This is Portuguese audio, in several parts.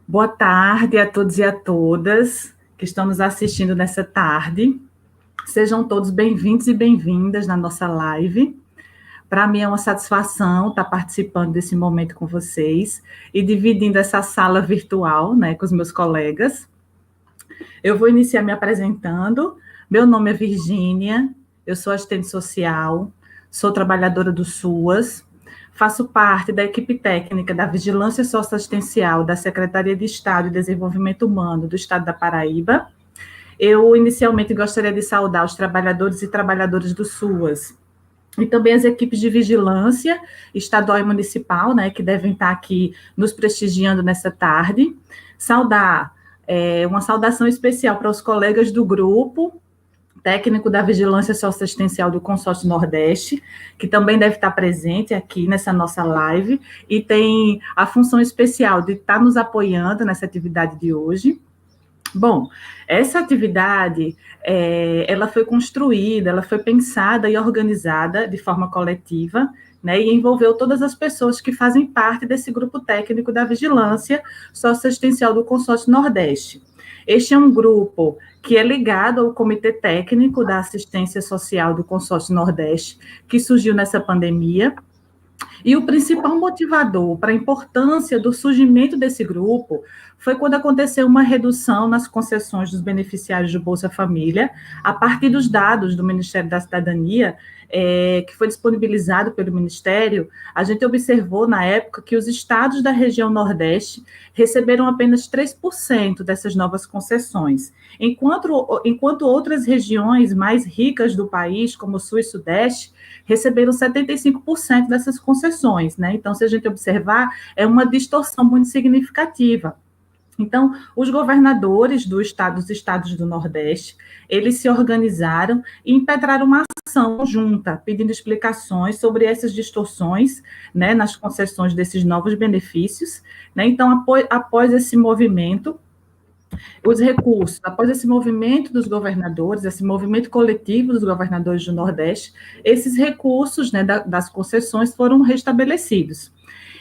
Boa tarde a todos e a todas que estão nos assistindo nessa tarde. Sejam todos bem-vindos e bem-vindas na nossa live. Para mim é uma satisfação estar participando desse momento com vocês e dividindo essa sala virtual, né, com os meus colegas. Eu vou iniciar me apresentando. Meu nome é Virgínia, eu sou assistente social, sou trabalhadora do SUAS, faço parte da equipe técnica da Vigilância Socioassistencial da Secretaria de Estado de Desenvolvimento Humano do Estado da Paraíba. Eu, inicialmente, gostaria de saudar os trabalhadores e trabalhadoras do SUAS e também as equipes de vigilância estadual e municipal, né, que devem estar aqui nos prestigiando nessa tarde. Saudar, uma saudação especial para os colegas do grupo técnico da Vigilância Socioassistencial do Consórcio Nordeste, que também deve estar presente aqui nessa nossa live, e tem a função especial de estar nos apoiando nessa atividade de hoje. Bom, essa atividade, ela foi construída, ela foi pensada e organizada de forma coletiva, né, e envolveu todas as pessoas que fazem parte desse grupo técnico da Vigilância Socioassistencial do Consórcio Nordeste. Este é um grupo que é ligado ao Comitê Técnico da Assistência Social do Consórcio Nordeste, que surgiu nessa pandemia. E o principal motivador para a importância do surgimento desse grupo foi quando aconteceu uma redução nas concessões dos beneficiários do Bolsa Família, a partir dos dados do Ministério da Cidadania, que foi disponibilizado pelo Ministério. A gente observou na época que os estados da região Nordeste receberam apenas 3% dessas novas concessões, enquanto outras regiões mais ricas do país, como o Sul e Sudeste, receberam 75% dessas concessões, né? Então, se a gente observar, é uma distorção muito significativa. Então, os governadores dos estados do Nordeste, eles se organizaram e impetraram uma ação junta, pedindo explicações sobre essas distorções, né, nas concessões desses novos benefícios, né? Então, após esse movimento, os recursos, após esse movimento dos governadores, esse movimento coletivo dos governadores do Nordeste, esses recursos, né, das concessões foram restabelecidos.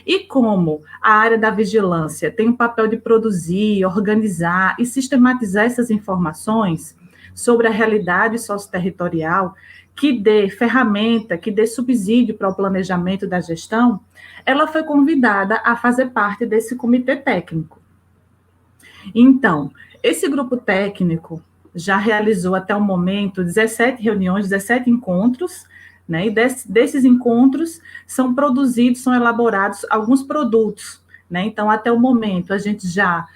E como a área da vigilância tem o papel de produzir, organizar e sistematizar essas informações sobre a realidade socioterritorial, que dê ferramenta, que dê subsídio para o planejamento da gestão, ela foi convidada a fazer parte desse comitê técnico. Então, esse grupo técnico já realizou até o momento 17 reuniões, 17 encontros, né? E desses encontros são produzidos, são elaborados alguns produtos, né? Então, até o momento, a gente já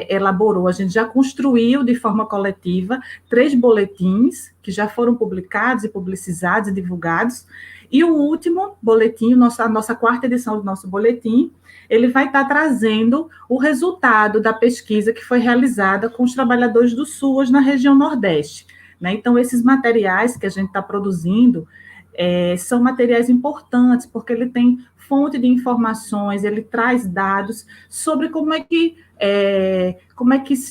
elaborou, a gente já construiu de forma coletiva 3 boletins que já foram publicados e publicizados e divulgados, e o último boletim, a nossa 4ª edição do nosso boletim, ele vai estar trazendo o resultado da pesquisa que foi realizada com os trabalhadores do SUAS na região Nordeste, né? Então, esses materiais que a gente está produzindo são materiais importantes, porque ele tem fonte de informações, ele traz dados sobre como é que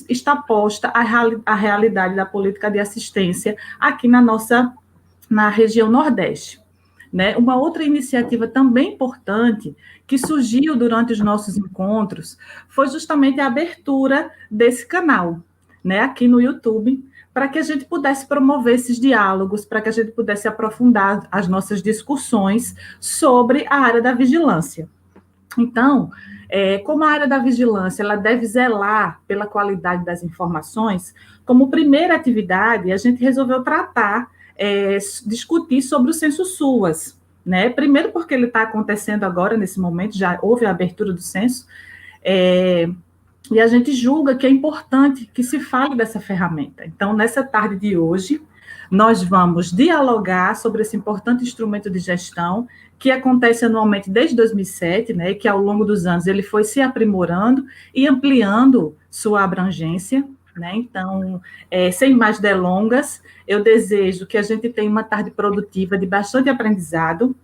está posta a realidade da política de assistência aqui na região Nordeste. Né? Uma outra iniciativa também importante que surgiu durante os nossos encontros foi justamente a abertura desse canal, né, aqui no YouTube, para que a gente pudesse promover esses diálogos, para que a gente pudesse aprofundar as nossas discussões sobre a área da vigilância. Então, como a área da vigilância ela deve zelar pela qualidade das informações, como primeira atividade, a gente resolveu discutir sobre o censo SUAS, né? Primeiro porque ele está acontecendo agora, nesse momento, já houve a abertura do censo, e a gente julga que é importante que se fale dessa ferramenta. Então, nessa tarde de hoje, nós vamos dialogar sobre esse importante instrumento de gestão que acontece anualmente desde 2007, né, e que ao longo dos anos ele foi se aprimorando e ampliando sua abrangência, né? Então, sem mais delongas, eu desejo que a gente tenha uma tarde produtiva de bastante aprendizado.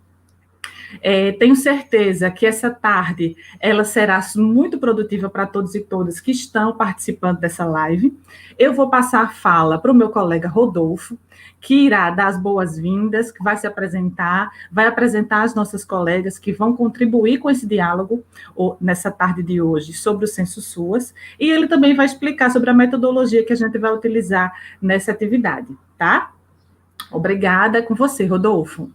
Tenho certeza que essa tarde ela será muito produtiva para todos e todas que estão participando dessa live. Eu vou passar a fala para o meu colega Rodolfo, que irá dar as boas-vindas, que vai se apresentar, vai apresentar as nossas colegas que vão contribuir com esse diálogo nessa tarde de hoje sobre o Censo SUAS, e ele também vai explicar sobre a metodologia que a gente vai utilizar nessa atividade, tá? Obrigada, com você, Rodolfo.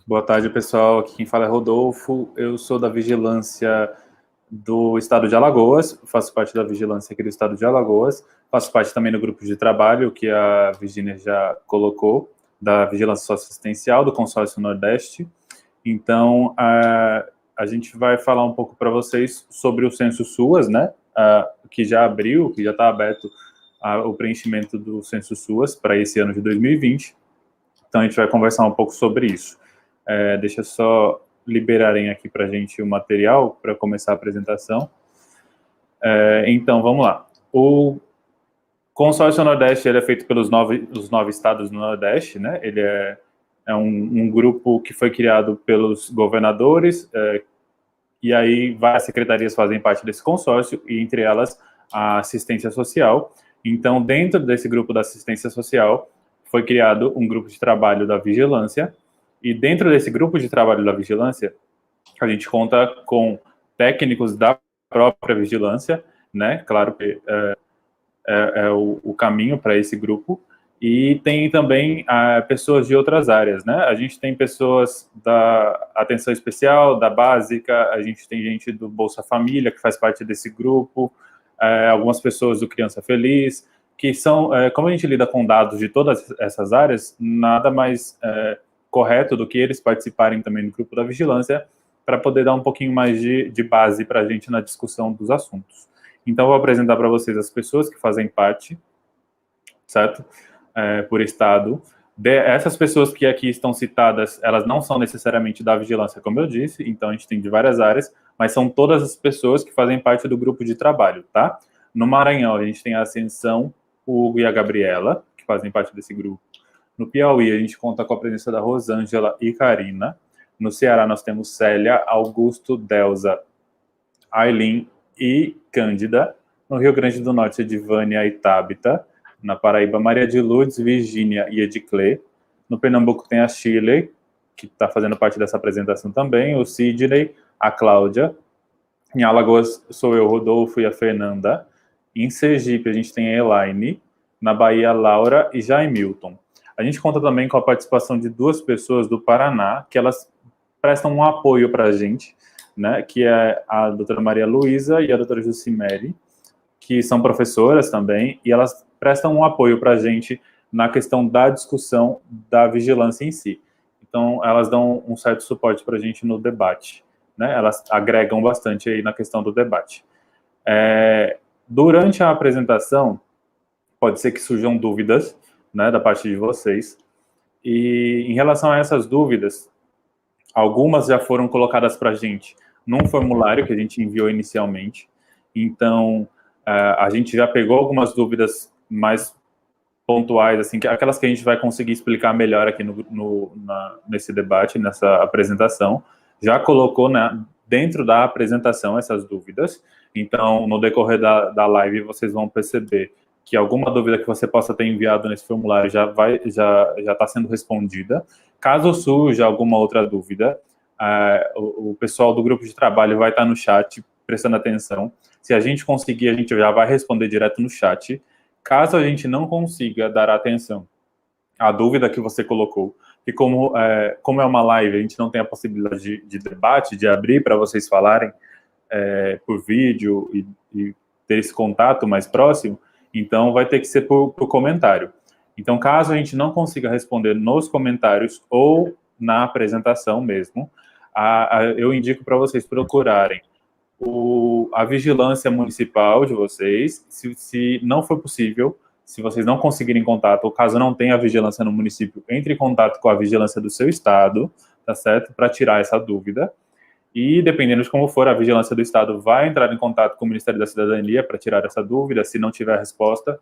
Boa tarde, pessoal. Aqui quem fala é Rodolfo. Eu sou da Vigilância do Estado de Alagoas, faço parte da Vigilância aqui do Estado de Alagoas, faço parte também do grupo de trabalho que a Virginia já colocou, da Vigilância Socioassistencial do Consórcio Nordeste. Então, a gente vai falar um pouco para vocês sobre o Censo SUAS, né, que já abriu, que já está aberto o preenchimento do Censo SUAS para esse ano de 2020. Então, a gente vai conversar um pouco sobre isso. Deixa só liberarem aqui para a gente o material para começar a apresentação. Então, vamos lá. O Consórcio Nordeste ele é feito pelos os 9 estados do Nordeste, né? Ele é um grupo que foi criado pelos governadores, e aí várias secretarias fazem parte desse consórcio, e entre elas a assistência social. Então, dentro desse grupo da assistência social, foi criado um grupo de trabalho da vigilância, e dentro desse grupo de trabalho da vigilância, a gente conta com técnicos da própria vigilância, né? Claro que é o caminho para esse grupo. E tem também pessoas de outras áreas, né? A gente tem pessoas da atenção especial, da básica, a gente tem gente do Bolsa Família, que faz parte desse grupo, algumas pessoas do Criança Feliz, que são, como a gente lida com dados de todas essas áreas, nada mais correto do que eles participarem também do grupo da vigilância para poder dar um pouquinho mais de base para a gente na discussão dos assuntos. Então, eu vou apresentar para vocês as pessoas que fazem parte, certo? Por estado. Essas pessoas que aqui estão citadas, elas não são necessariamente da vigilância, como eu disse, então a gente tem de várias áreas, mas são todas as pessoas que fazem parte do grupo de trabalho, tá? No Maranhão, a gente tem a Ascensão, o Hugo e a Gabriela, que fazem parte desse grupo. No Piauí, a gente conta com a presença da Rosângela e Karina. No Ceará, nós temos Célia, Augusto, Delza, Aileen e Cândida. No Rio Grande do Norte, Edivânia e Tabita. Na Paraíba, Maria de Lourdes, Virgínia e Ediclê. No Pernambuco tem a Shirley, que está fazendo parte dessa apresentação também, o Sidney, a Cláudia. Em Alagoas, sou eu, Rodolfo e a Fernanda. Em Sergipe, a gente tem a Elaine. Na Bahia, Laura e Jaimilton. A gente conta também com a participação de 2 pessoas do Paraná, que elas prestam um apoio para a gente, né, que é a doutora Maria Luísa e a doutora Jucimere, que são professoras também, e elas prestam um apoio para a gente na questão da discussão da vigilância em si. Então, elas dão um certo suporte para a gente no debate, né? Elas agregam bastante aí na questão do debate. Durante a apresentação, pode ser que surjam dúvidas, né, da parte de vocês, e em relação a essas dúvidas, algumas já foram colocadas para a gente num formulário que a gente enviou inicialmente, então a gente já pegou algumas dúvidas mais pontuais, assim, aquelas que a gente vai conseguir explicar melhor aqui nesse debate, nessa apresentação, já colocou dentro da apresentação essas dúvidas, então no decorrer da live vocês vão perceber que alguma dúvida que você possa ter enviado nesse formulário já está sendo respondida. Caso surja alguma outra dúvida, o pessoal do grupo de trabalho vai estar no chat prestando atenção. Se a gente conseguir, a gente já vai responder direto no chat. Caso a gente não consiga dar atenção à dúvida que você colocou, e como é uma live, a gente não tem a possibilidade de debate, de abrir para vocês falarem por vídeo e ter esse contato mais próximo, então vai ter que ser por comentário. Então, caso a gente não consiga responder nos comentários ou na apresentação mesmo, eu indico para vocês procurarem a vigilância municipal de vocês. Se não for possível, se vocês não conseguirem contato, ou caso não tenha vigilância no município, entre em contato com a vigilância do seu estado, tá certo? Para tirar essa dúvida. E, dependendo de como for, a vigilância do estado vai entrar em contato com o Ministério da Cidadania para tirar essa dúvida, se não tiver resposta.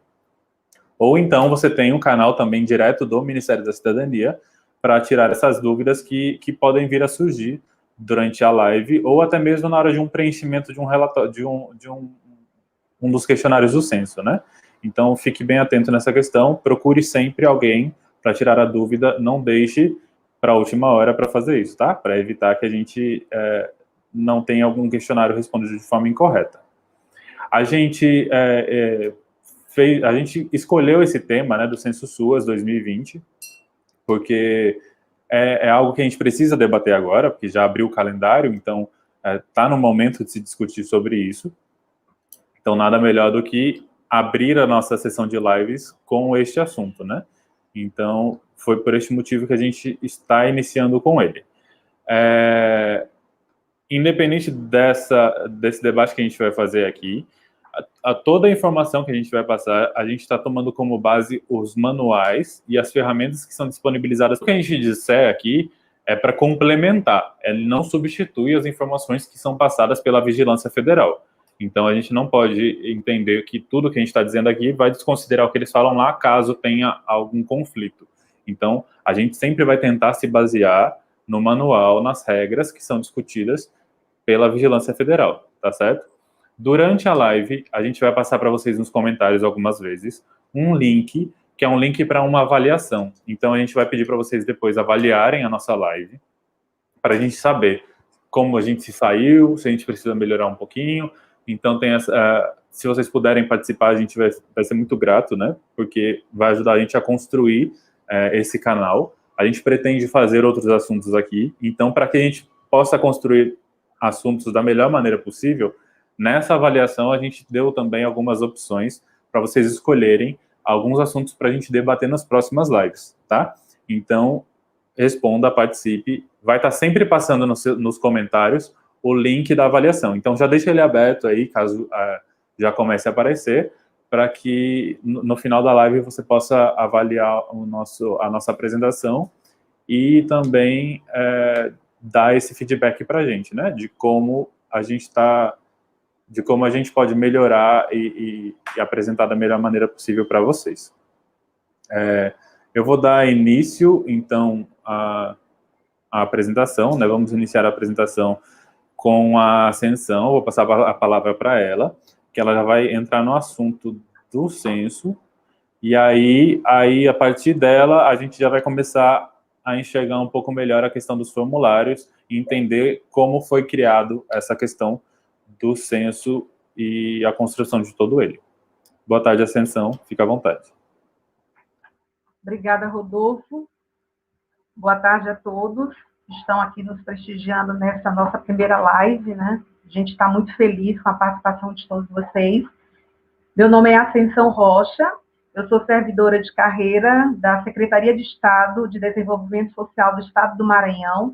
Ou então você tem um canal também direto do Ministério da Cidadania, para tirar essas dúvidas que podem vir a surgir durante a live, ou até mesmo na hora de um preenchimento de um relatório, um dos questionários do censo, né? Então, fique bem atento nessa questão, procure sempre alguém para tirar a dúvida, não deixe para a última hora para fazer isso, tá? Para evitar que a gente não tenha algum questionário respondido de forma incorreta. A gente escolheu esse tema, né, do Censo SUAS 2020, porque é algo que a gente precisa debater agora, porque já abriu o calendário, então está no momento de se discutir sobre isso. Então, nada melhor do que abrir a nossa sessão de lives com este assunto, né? Então, foi por este motivo que a gente está iniciando com ele. Independente desse debate que a gente vai fazer aqui, toda a informação que a gente vai passar, a gente está tomando como base os manuais e as ferramentas que são disponibilizadas. O que a gente disser aqui é para complementar, ele não substitui as informações que são passadas pela Vigilância Federal. Então, a gente não pode entender que tudo que a gente está dizendo aqui vai desconsiderar o que eles falam lá, caso tenha algum conflito. Então, a gente sempre vai tentar se basear no manual, nas regras que são discutidas pela Vigilância Federal, tá certo? Durante a live, a gente vai passar para vocês nos comentários algumas vezes um link, que é um link para uma avaliação. Então, a gente vai pedir para vocês depois avaliarem a nossa live, para a gente saber como a gente se saiu, se a gente precisa melhorar um pouquinho. Então, se vocês puderem participar, a gente vai ser muito grato, né? Porque vai ajudar a gente a construir esse canal. A gente pretende fazer outros assuntos aqui. Então, para que a gente possa construir assuntos da melhor maneira possível, nessa avaliação a gente deu também algumas opções para vocês escolherem alguns assuntos para a gente debater nas próximas lives, tá? Então, responda, participe. Vai estar sempre passando nos comentários o link da avaliação. Então, já deixa ele aberto aí, caso já comece a aparecer, para que no final da live você possa avaliar a nossa apresentação e também dar esse feedback para a gente, né? De como a gente pode melhorar e apresentar da melhor maneira possível para vocês. Eu vou dar início, então, à apresentação, né? Vamos iniciar a apresentação com a Ascensão. Vou passar a palavra para ela, que ela já vai entrar no assunto do censo, e aí a partir dela, a gente já vai começar a enxergar um pouco melhor a questão dos formulários e entender como foi criado essa questão do censo e a construção de todo ele. Boa tarde, Ascensão. Fica à vontade. Obrigada, Rodolfo. Boa tarde a todos que estão aqui nos prestigiando nessa nossa primeira live, né? A gente está muito feliz com a participação de todos vocês. Meu nome é Ascensão Rocha, eu sou servidora de carreira da Secretaria de Estado de Desenvolvimento Social do Estado do Maranhão,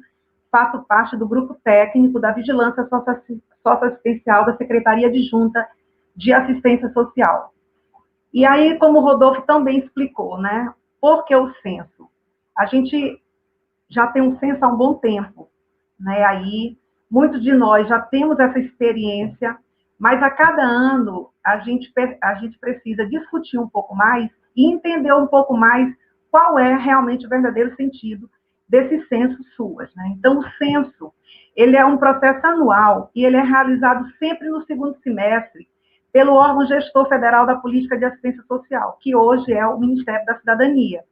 faço parte do grupo técnico da Vigilância Socioassistencial da Secretaria Adjunta de Assistência Social. E aí, como o Rodolfo também explicou, né? Por que o censo? A gente já tem um censo há um bom tempo, né? Aí, muitos de nós já temos essa experiência, mas a cada ano a gente precisa discutir um pouco mais e entender um pouco mais qual é realmente o verdadeiro sentido desse censo SUAS, né? Então, o censo, ele é um processo anual e ele é realizado sempre no segundo semestre pelo órgão gestor federal da Política de Assistência Social, que hoje é o Ministério da Cidadania.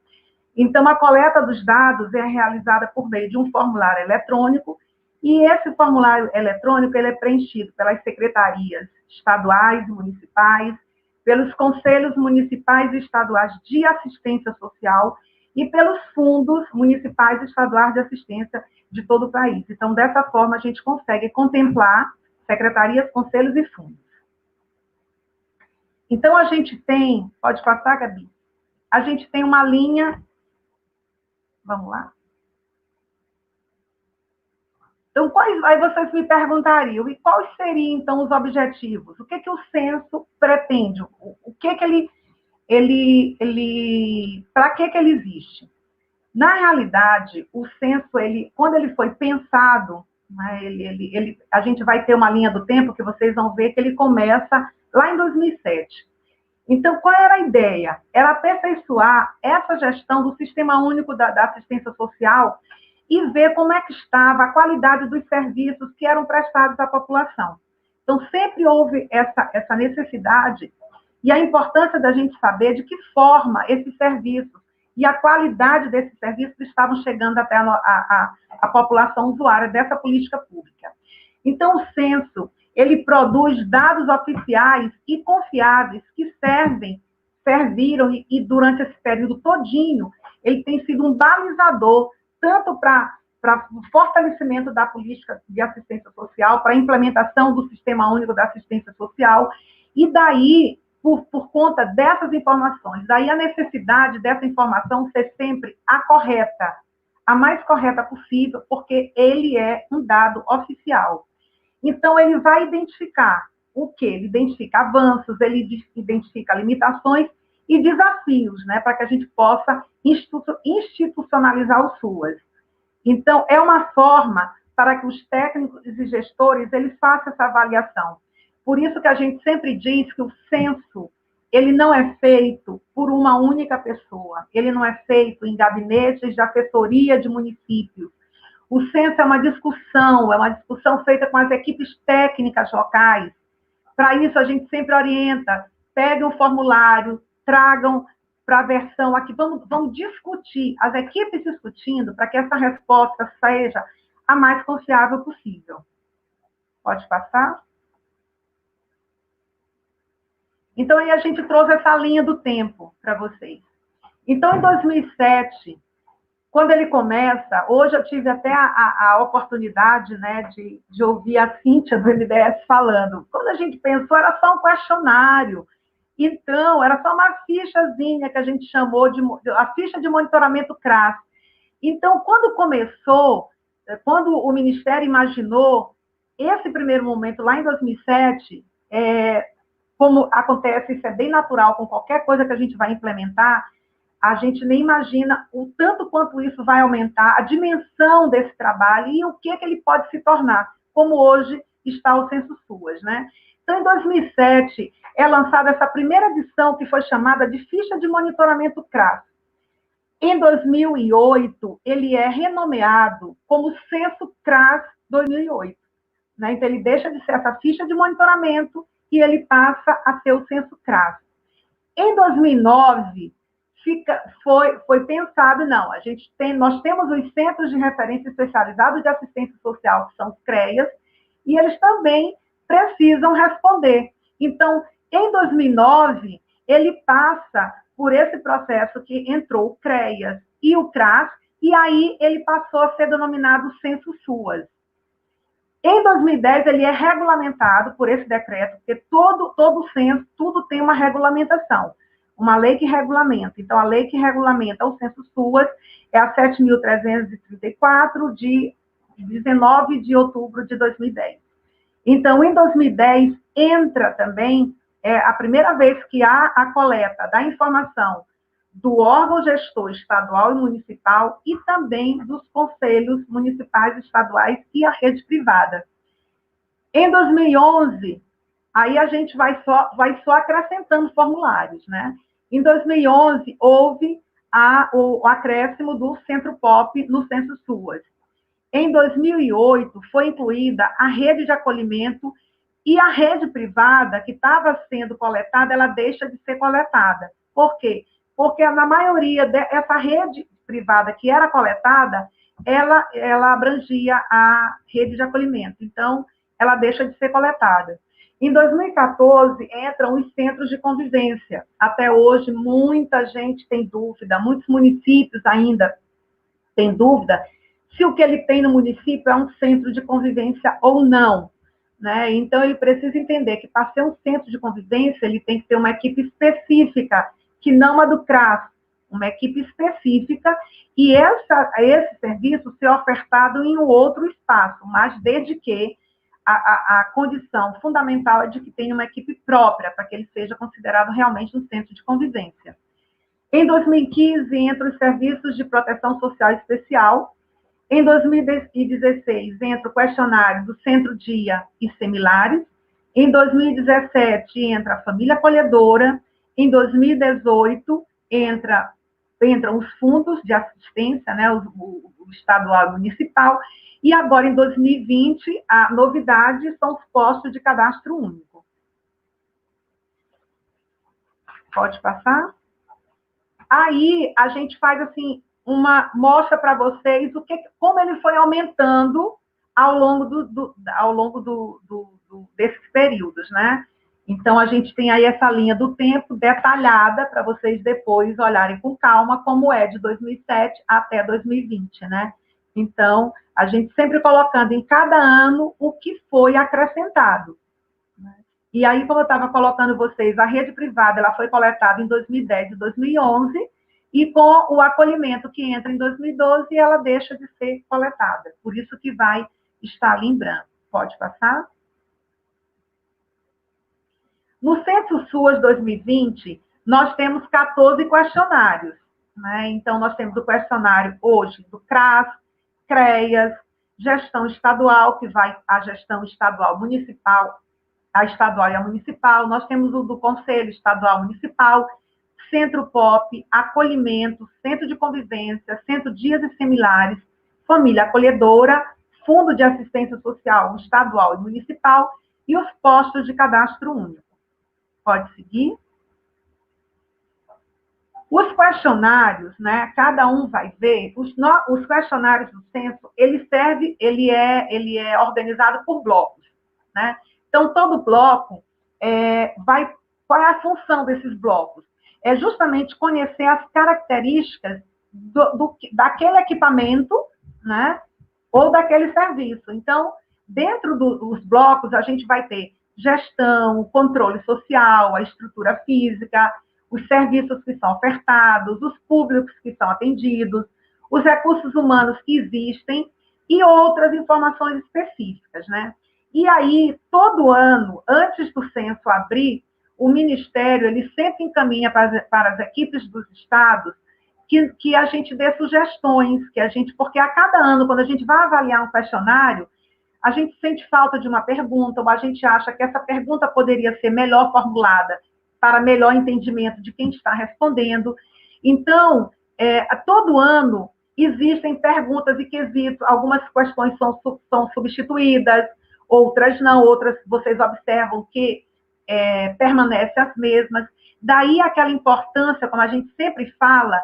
Então, a coleta dos dados é realizada por meio de um formulário eletrônico, e esse formulário eletrônico ele é preenchido pelas secretarias estaduais e municipais, pelos conselhos municipais e estaduais de assistência social e pelos fundos municipais e estaduais de assistência de todo o país. Então, dessa forma, a gente consegue contemplar secretarias, conselhos e fundos. Então, a gente tem... Pode passar, Gabi? A gente tem uma linha... Vamos lá? Então, aí vocês me perguntariam, e quais seriam, então, os objetivos? O que o censo pretende? O que para que ele existe? Na realidade, o censo, quando ele foi pensado, né, a gente vai ter uma linha do tempo que vocês vão ver que ele começa lá em 2007. Então, qual era a ideia? Era aperfeiçoar essa gestão do Sistema Único da Assistência Social e ver como é que estava a qualidade dos serviços que eram prestados à população. Então, sempre houve essa necessidade e a importância da gente saber de que forma esses serviços e a qualidade desses serviços estavam chegando até a população usuária dessa política pública. Então, o censo, ele produz dados oficiais e confiáveis que serviram, e durante esse período todinho, ele tem sido um balizador, tanto para o fortalecimento da política de assistência social, para a implementação do Sistema Único da Assistência Social, e daí, por conta dessas informações, daí a necessidade dessa informação ser sempre a correta, a mais correta possível, porque ele é um dado oficial. Então, ele vai identificar o quê? Ele identifica avanços, ele identifica limitações e desafios, né, para que a gente possa institucionalizar o SUAS. Então, é uma forma para que os técnicos e gestores eles façam essa avaliação. Por isso que a gente sempre diz que o censo, ele não é feito por uma única pessoa, ele não é feito em gabinetes de assessoria de municípios. O censo é uma discussão feita com as equipes técnicas locais. Para isso, a gente sempre orienta, peguem o formulário, tragam para a versão aqui, vamos discutir, as equipes discutindo, para que essa resposta seja a mais confiável possível. Pode passar? Então, aí a gente trouxe essa linha do tempo para vocês. Então, em 2007, quando ele começa, hoje eu tive até a oportunidade, né, de ouvir a Cíntia do MDS falando. Quando a gente pensou, era só um questionário. Então, era só uma fichazinha que a gente chamou de a ficha de monitoramento CRAS. Então, quando começou, quando o Ministério imaginou esse primeiro momento, lá em 2007, como acontece, isso é bem natural com qualquer coisa que a gente vai implementar, a gente nem imagina o tanto quanto isso vai aumentar, a dimensão desse trabalho e o que ele pode se tornar, como hoje está o Censo SUAS, né? Então, em 2007, é lançada essa primeira edição, que foi chamada de Ficha de Monitoramento CRAS. Em 2008, ele é renomeado como Censo CRAS 2008. Né? Então, ele deixa de ser essa ficha de monitoramento e ele passa a ser o Censo CRAS. Em 2009, foi pensado, não, nós temos os Centros de Referência Especializados de Assistência Social, que são os CREAS, e eles também precisam responder. Então, em 2009, ele passa por esse processo que entrou o CREAS e o CRAS, e aí ele passou a ser denominado Censo SUAS. Em 2010, ele é regulamentado por esse decreto, porque todo censo, tudo tem uma regulamentação, uma lei que regulamenta. Então, a lei que regulamenta o Censo SUAS é a 7.334, de 19 de outubro de 2010. Então, em 2010, entra também a primeira vez que há a coleta da informação do órgão gestor estadual e municipal e também dos conselhos municipais, estaduais e a rede privada. Em 2011, aí a gente vai só acrescentando formulários, né? Em 2011, houve o acréscimo do Centro POP no Censo SUAS. Em 2008, foi incluída a rede de acolhimento e a rede privada que estava sendo coletada, ela deixa de ser coletada. Por quê? Porque na maioria dessa rede privada que era coletada, ela abrangia a rede de acolhimento. Então, ela deixa de ser coletada. Em 2014, entram os centros de convivência. Até hoje, muita gente tem dúvida, muitos municípios ainda têm dúvida se o que ele tem no município é um centro de convivência ou não. Né? Então, ele precisa entender que, para ser um centro de convivência, ele tem que ter uma equipe específica, que não a do CRAS, uma equipe específica, e esse serviço ser ofertado em um outro espaço, mas desde que a condição fundamental é de que tenha uma equipe própria, para que ele seja considerado realmente um centro de convivência. Em 2015, entra os serviços de proteção social especial. Em 2016, entra o questionário do Centro-Dia e similares. Em 2017, entra a família acolhedora. Em 2018, entram os fundos de assistência, né, o estadual e municipal, e agora, em 2020, a novidade são os postos de cadastro único. Pode passar? Aí, a gente faz, assim, mostra para vocês como ele foi aumentando ao longo desses períodos, né? Então, a gente tem aí essa linha do tempo detalhada para vocês depois olharem com calma como é de 2007 até 2020, né? Então, a gente sempre colocando em cada ano o que foi acrescentado. E aí, como eu estava colocando vocês, a rede privada ela foi coletada em 2010 e 2011, e com o acolhimento que entra em 2012, ela deixa de ser coletada. Por isso que vai estar ali em branco. Pode passar? No Censo SUAS 2020, nós temos 14 questionários, né? Então, nós temos o questionário hoje do CRAS, CREAS, gestão estadual, que vai a gestão estadual municipal, a estadual e a municipal, nós temos o do Conselho Estadual Municipal, Centro POP, Acolhimento, Centro de Convivência, Centro Dias e Similares, Família Acolhedora, Fundo de Assistência Social Estadual e Municipal e os postos de cadastro único. Pode seguir. Os questionários, né, cada um vai ver, os questionários do censo, ele é organizado por blocos, né? Então, todo bloco qual é a função desses blocos? É justamente conhecer as características daquele equipamento, né, ou daquele serviço. Então, dentro dos blocos, a gente vai ter gestão, controle social, a estrutura física, os serviços que são ofertados, os públicos que são atendidos, os recursos humanos que existem e outras informações específicas, né? E aí, todo ano, antes do censo abrir, o Ministério ele sempre encaminha para as equipes dos estados que a gente dê sugestões, porque a cada ano, quando a gente vai avaliar um questionário, a gente sente falta de uma pergunta, ou a gente acha que essa pergunta poderia ser melhor formulada para melhor entendimento de quem está respondendo. Então, todo ano existem perguntas e quesitos, algumas questões são substituídas, outras não, outras vocês observam que permanecem as mesmas. Daí aquela importância, como a gente sempre fala,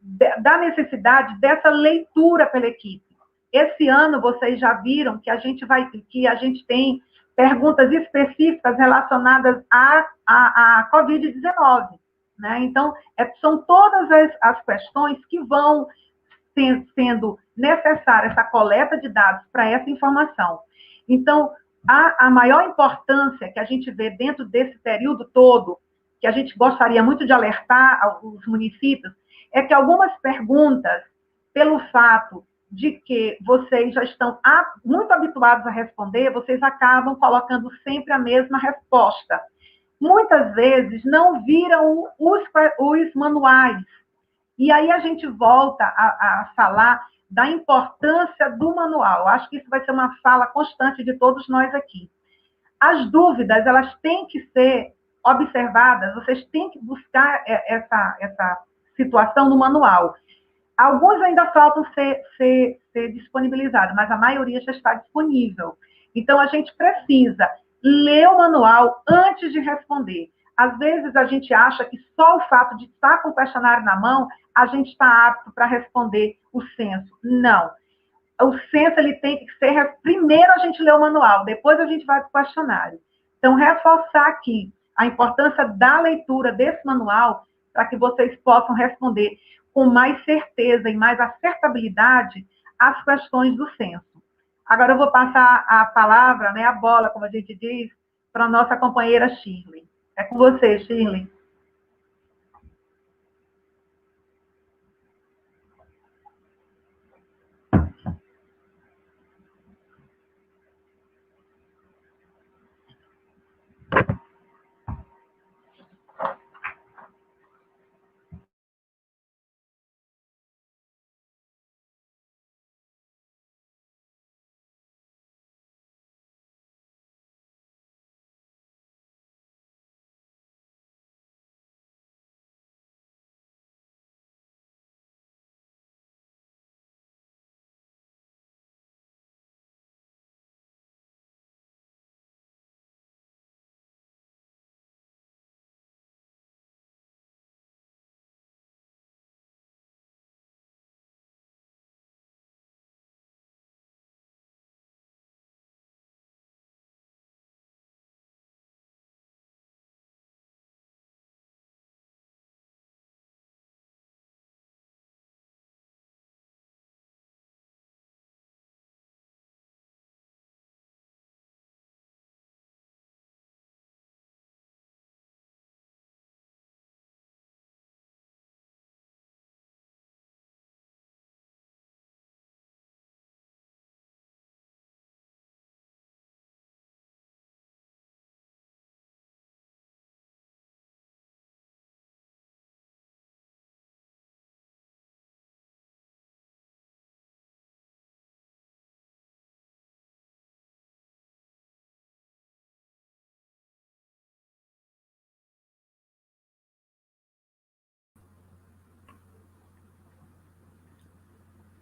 da necessidade dessa leitura pela equipe. Esse ano vocês já viram que a gente tem perguntas específicas relacionadas à Covid-19, né? Então, são todas as questões que vão sendo necessária essa coleta de dados para essa informação. Então, a maior importância que a gente vê dentro desse período todo, que a gente gostaria muito de alertar os municípios, é que algumas perguntas, pelo fato de que vocês já estão muito habituados a responder, vocês acabam colocando sempre a mesma resposta. Muitas vezes não viram os manuais. E aí a gente volta a falar da importância do manual. Acho que isso vai ser uma fala constante de todos nós aqui. As dúvidas, elas têm que ser observadas, vocês têm que buscar essa situação no manual. Alguns ainda faltam ser disponibilizados, mas a maioria já está disponível. Então, a gente precisa ler o manual antes de responder. Às vezes, a gente acha que só o fato de estar com o questionário na mão, a gente está apto para responder o censo. Não. O censo ele tem que ser... Primeiro a gente lê o manual, depois a gente vai para o questionário. Então, reforçar aqui a importância da leitura desse manual para que vocês possam responder com mais certeza e mais acertabilidade as questões do censo. Agora eu vou passar a palavra, né, a bola, como a gente diz, para a nossa companheira Shirley. É com você, Shirley.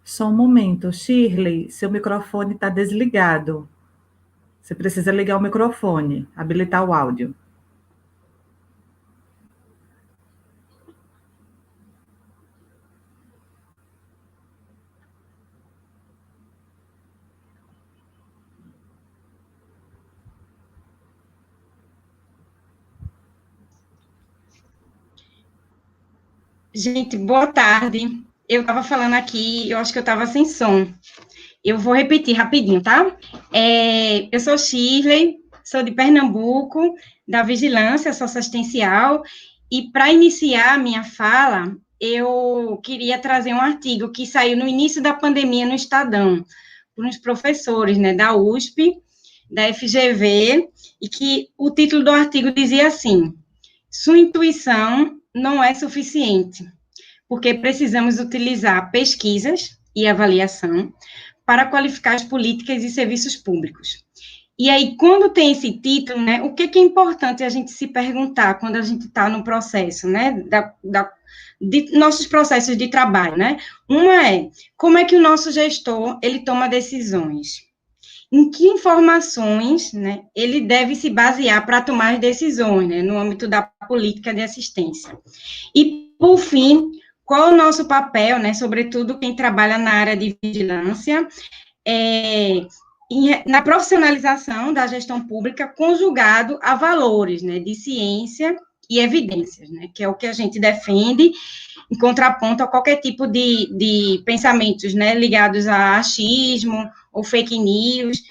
Só um momento, Shirley, seu microfone está desligado. Você precisa ligar o microfone, habilitar o áudio. Gente, boa tarde. Eu estava falando aqui, eu acho que eu estava sem som. Eu vou repetir rapidinho, tá? Eu sou Shirley, sou de Pernambuco, da Vigilância Socioassistencial, e para iniciar a minha fala, eu queria trazer um artigo que saiu no início da pandemia no Estadão, por uns professores, né, da USP, da FGV, e que o título do artigo dizia assim: sua intuição não é suficiente, porque precisamos utilizar pesquisas e avaliação para qualificar as políticas e serviços públicos. E aí, quando tem esse título, né, o que é importante a gente se perguntar quando a gente está no processo, né, de nossos processos de trabalho, né? Uma é, como é que o nosso gestor, ele toma decisões? Em que informações, né, ele deve se basear para tomar as decisões, né, no âmbito da política de assistência? E, por fim, qual o nosso papel, né, sobretudo quem trabalha na área de vigilância, na profissionalização da gestão pública conjugado a valores, né, de ciência e evidências, né, que é o que a gente defende em contraponto a qualquer tipo de pensamentos, né, ligados a achismo ou fake news,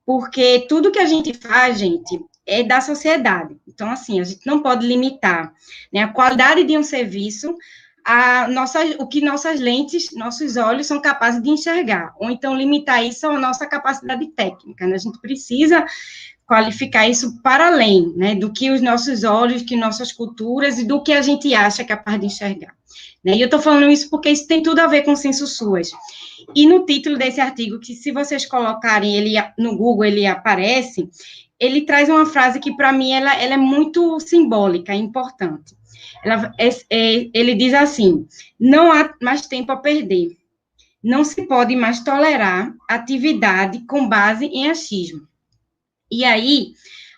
porque tudo que a gente faz, gente, é da sociedade. Então, assim, a gente não pode limitar, né, a qualidade de um serviço o que nossas lentes, nossos olhos são capazes de enxergar, ou então limitar isso à nossa capacidade técnica, né? A gente precisa qualificar isso para além, né, do que os nossos olhos, que nossas culturas e do que a gente acha capaz de enxergar. Né? E eu estou falando isso porque isso tem tudo a ver com Censo SUAS. E no título desse artigo, que se vocês colocarem ele no Google, ele aparece, ele traz uma frase que, para mim, ela é muito simbólica, é importante. Ele diz assim: não há mais tempo a perder. Não se pode mais tolerar atividade com base em achismo. E aí,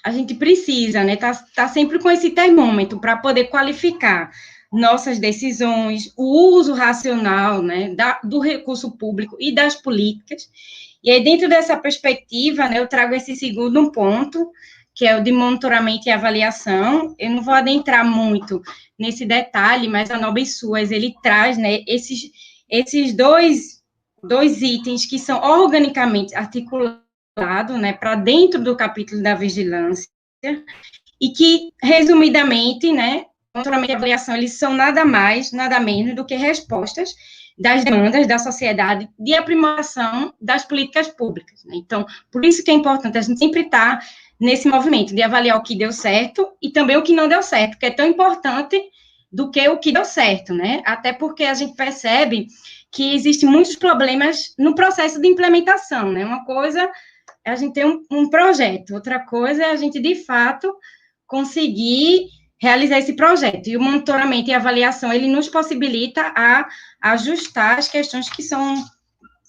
a gente precisa, né, tá sempre com esse termômetro para poder qualificar nossas decisões, o uso racional, né, do recurso público e das políticas. E aí, dentro dessa perspectiva, né, eu trago esse segundo ponto, que é o de monitoramento e avaliação. Eu não vou adentrar muito nesse detalhe, mas a Nobel SUAS, ele traz, né, esses dois itens que são organicamente articulados, né, para dentro do capítulo da vigilância, e que, resumidamente, né, monitoramento e avaliação, eles são nada mais, nada menos do que respostas das demandas da sociedade de aprimoração das políticas públicas. Né? Então, por isso que é importante a gente sempre estar nesse movimento de avaliar o que deu certo e também o que não deu certo, que é tão importante do que o que deu certo, né? Até porque a gente percebe que existem muitos problemas no processo de implementação, né? Uma coisa é a gente ter um projeto, outra coisa é a gente, de fato, conseguir realizar esse projeto. E o monitoramento e avaliação, ele nos possibilita a ajustar as questões que são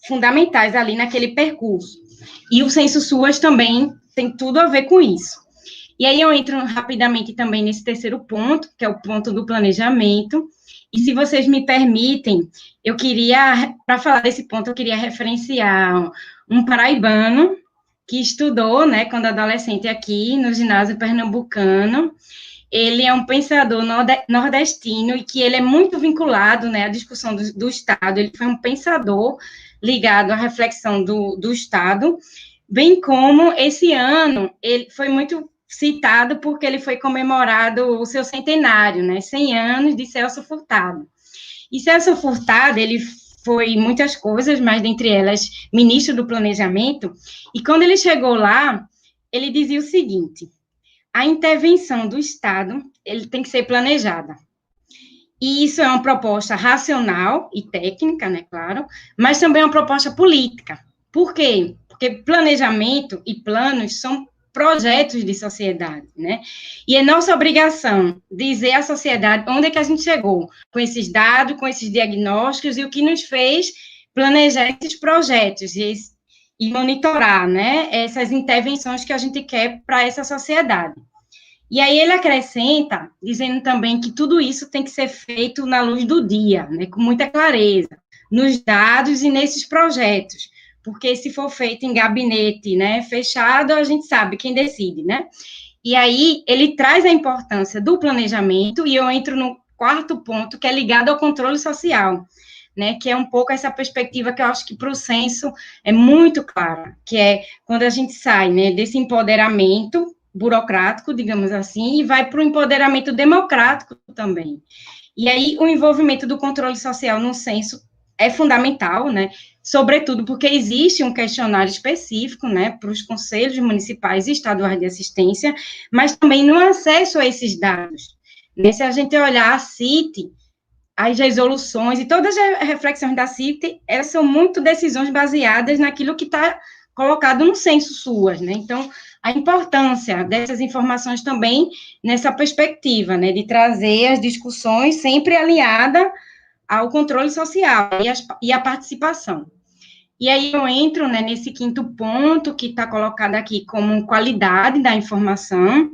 fundamentais ali naquele percurso. E o Censo SUAS também tem tudo a ver com isso. E aí eu entro rapidamente também nesse terceiro ponto, que é o ponto do planejamento. E se vocês me permitem, eu queria, para falar desse ponto, eu queria referenciar um paraibano que estudou, né, quando adolescente aqui no ginásio pernambucano. Ele é um pensador nordestino e que ele é muito vinculado, né, à discussão do Estado. Ele foi um pensador ligado à reflexão do Estado, bem como esse ano ele foi muito citado porque ele foi comemorado o seu centenário, né, 100 anos de Celso Furtado. E Celso Furtado, ele foi muitas coisas, mas dentre elas, ministro do Planejamento, e quando ele chegou lá, ele dizia o seguinte: a intervenção do Estado, ele tem que ser planejada. E isso é uma proposta racional e técnica, né, claro, mas também é uma proposta política. Por quê? Porque planejamento e planos são projetos de sociedade, né? E é nossa obrigação dizer à sociedade onde é que a gente chegou, com esses dados, com esses diagnósticos, e o que nos fez planejar esses projetos e monitorar, né, essas intervenções que a gente quer para essa sociedade. E aí ele acrescenta, dizendo também que tudo isso tem que ser feito na luz do dia, né, com muita clareza, nos dados e nesses projetos, porque se for feito em gabinete, né, fechado, a gente sabe quem decide, né? E aí ele traz a importância do planejamento, e eu entro no quarto ponto, que é ligado ao controle social, né, que é um pouco essa perspectiva que eu acho que para o censo é muito clara, que é quando a gente sai, né, desse empoderamento burocrático, digamos assim, e vai para o empoderamento democrático também. E aí, o envolvimento do controle social no censo é fundamental, né, sobretudo porque existe um questionário específico, né, para os conselhos municipais e estaduais de assistência, mas também no acesso a esses dados. Né, se a gente olhar a CIT, as resoluções e todas as reflexões da CIT, elas são muito decisões baseadas naquilo que está colocado no censo SUAS, né? Então, a importância dessas informações também nessa perspectiva, né, de trazer as discussões sempre alinhada ao controle social e a participação. E aí eu entro, né, nesse quinto ponto que está colocado aqui como qualidade da informação,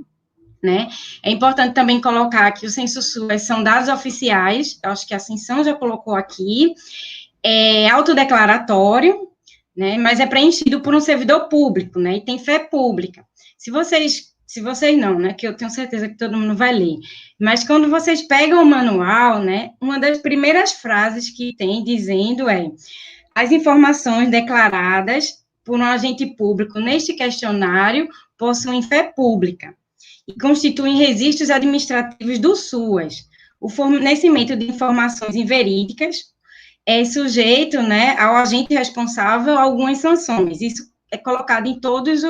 né? É importante também colocar que o censo SUAS são dados oficiais, eu acho que a Ascensão já colocou aqui, é autodeclaratório, né, mas é preenchido por um servidor público, né, e tem fé pública. Se vocês não, né, que eu tenho certeza que todo mundo vai ler, mas quando vocês pegam o manual, né, uma das primeiras frases que tem dizendo é: as informações declaradas por um agente público neste questionário possuem fé pública e constituem registros administrativos do SUAS. O fornecimento de informações inverídicas é sujeito, né, ao agente responsável a algumas sanções. Isso é colocado em todos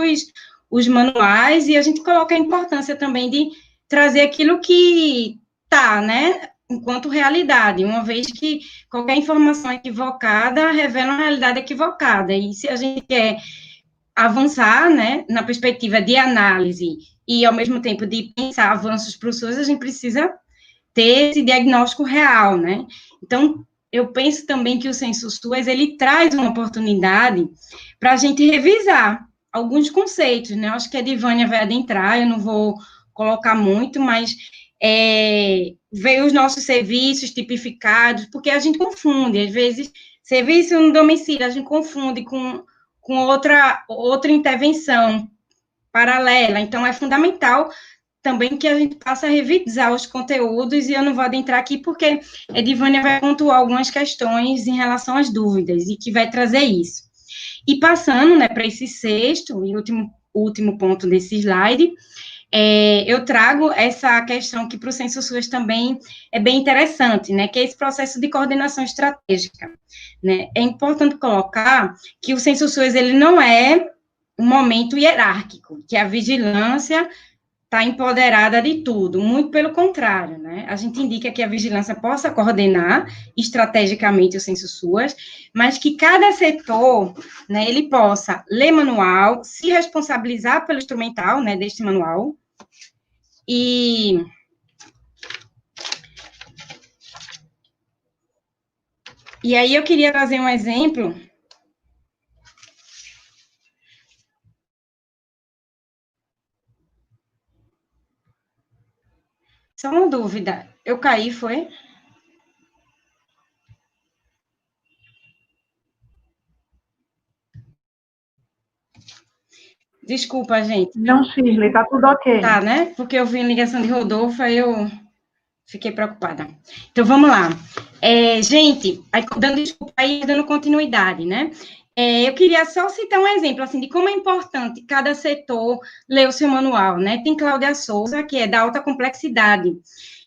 os manuais, e a gente coloca a importância também de trazer aquilo que está, né, enquanto realidade, uma vez que qualquer informação equivocada revela uma realidade equivocada. E se a gente quer avançar, né, na perspectiva de análise e, ao mesmo tempo, de pensar avanços para o SUS, a gente precisa ter esse diagnóstico real, né? Então, eu penso também que o censo SUAS, ele traz uma oportunidade para a gente revisar alguns conceitos, né? Eu acho que a Divânia vai adentrar, eu não vou colocar muito, mas ver os nossos serviços tipificados, porque a gente confunde, às vezes, serviço no domicílio, a gente confunde com outra intervenção paralela, então é fundamental também que a gente passe a revisar os conteúdos, e eu não vou adentrar aqui porque a Edivânia vai pontuar algumas questões em relação às dúvidas, e que vai trazer isso. E passando, né, para esse sexto e último ponto desse slide, eu trago essa questão que para o censo SUAS também é bem interessante, né, que é esse processo de coordenação estratégica, né. É importante colocar que o censo SUAS, ele não é um momento hierárquico, que a vigilância está empoderada de tudo, muito pelo contrário, né? A gente indica que a vigilância possa coordenar estrategicamente o censo SUAS, mas que cada setor, né, ele possa ler manual, se responsabilizar pelo instrumental, né, deste manual, e aí eu queria trazer um exemplo. Só uma dúvida, eu caí, foi? Desculpa, gente. Não, Shirley, tá tudo ok. Tá, né? Porque eu vi a ligação de Rodolfo, aí eu fiquei preocupada. Então, vamos lá. Gente, dando desculpa aí, dando continuidade, né? Eu queria só citar um exemplo, assim, de como é importante cada setor ler o seu manual, né? Tem Cláudia Souza, que é da alta complexidade,